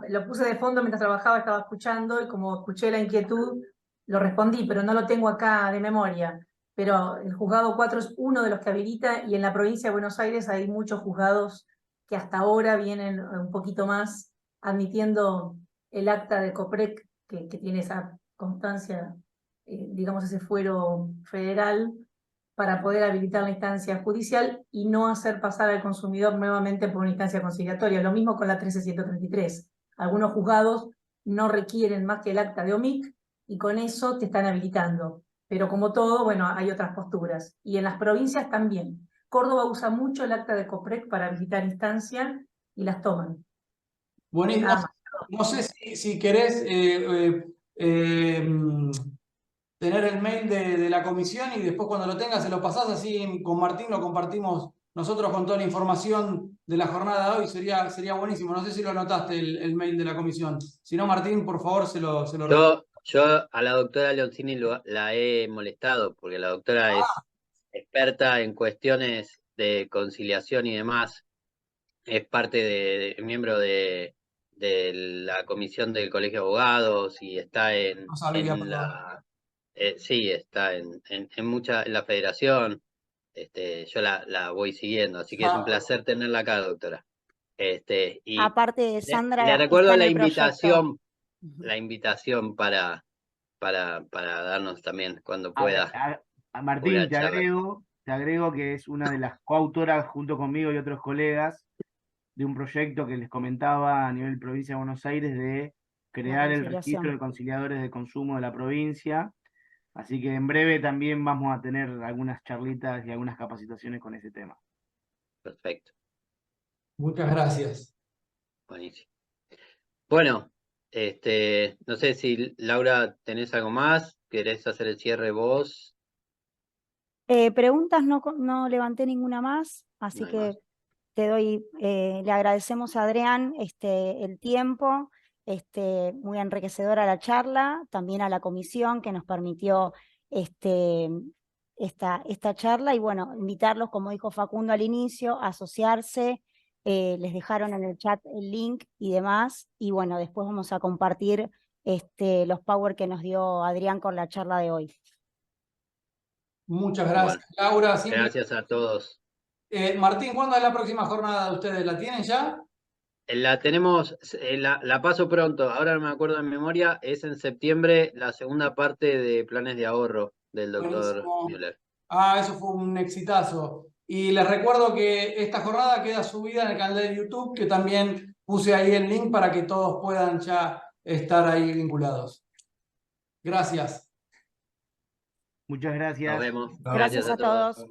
lo puse de fondo mientras trabajaba, estaba escuchando y como escuché la inquietud, lo respondí, pero no lo tengo acá de memoria. Pero el juzgado 4 es uno de los que habilita y en la provincia de Buenos Aires hay muchos juzgados que hasta ahora vienen un poquito más admitiendo el acta de COPREC que tiene esa constancia, digamos ese fuero federal, para poder habilitar la instancia judicial y no hacer pasar al consumidor nuevamente por una instancia conciliatoria. Lo mismo con la 13133. Algunos juzgados no requieren más que el acta de OMIC y con eso te están habilitando. Pero como todo, bueno, hay otras posturas. Y en las provincias también. Córdoba usa mucho el acta de COPREC para habilitar instancia y las toman. Buenísimo. Nada No sé si querés tener el mail de la comisión y después cuando lo tengas se lo pasás así con Martín, lo compartimos nosotros con toda la información de la jornada de hoy. Sería buenísimo. No sé si lo anotaste el mail de la comisión. Si no, Martín, por favor, se lo Yo a la doctora Leoncini la he molestado porque la doctora es experta en cuestiones de conciliación y demás. Es parte miembro de la comisión del Colegio de Abogados y está No sabía, en perdón. la... sí, está en la federación. Yo la voy siguiendo, así que es un placer tenerla acá, doctora. Y Aparte, Sandra le está recuerdo en la el proyecto. invitación para darnos también cuando A ver, pueda. Martín, Pueda charlar. te agrego que es una de las coautoras junto conmigo y otros colegas de un proyecto que les comentaba a nivel provincia de Buenos Aires de crear el registro de conciliadores de consumo de la provincia. Así que en breve también vamos a tener algunas charlitas y algunas capacitaciones con ese tema. Perfecto. Muchas gracias. Buenísimo. Bueno, no sé si Laura tenés algo más, ¿querés hacer el cierre vos? Preguntas no levanté ninguna más, así No hay que más. te doy, le agradecemos a Adrián el tiempo, muy enriquecedora la charla, también a la comisión que nos permitió esta charla y bueno, invitarlos, como dijo Facundo al inicio, a asociarse, les dejaron en el chat el link y demás, y bueno, después vamos a compartir los power que nos dio Adrián con la charla de hoy. Muchas gracias, Laura. Gracias a todos. Martín, ¿cuándo es la próxima jornada de ustedes? ¿La tienen ya? La tenemos, la paso pronto, ahora no me acuerdo de memoria, es en septiembre la segunda parte de planes de ahorro del doctor Buenísimo. Müller. Eso fue un exitazo. Y les recuerdo que esta jornada queda subida en el canal de YouTube, que también puse ahí el link para que todos puedan ya estar ahí vinculados. Gracias. Muchas Nos gracias. vemos. Gracias a todos.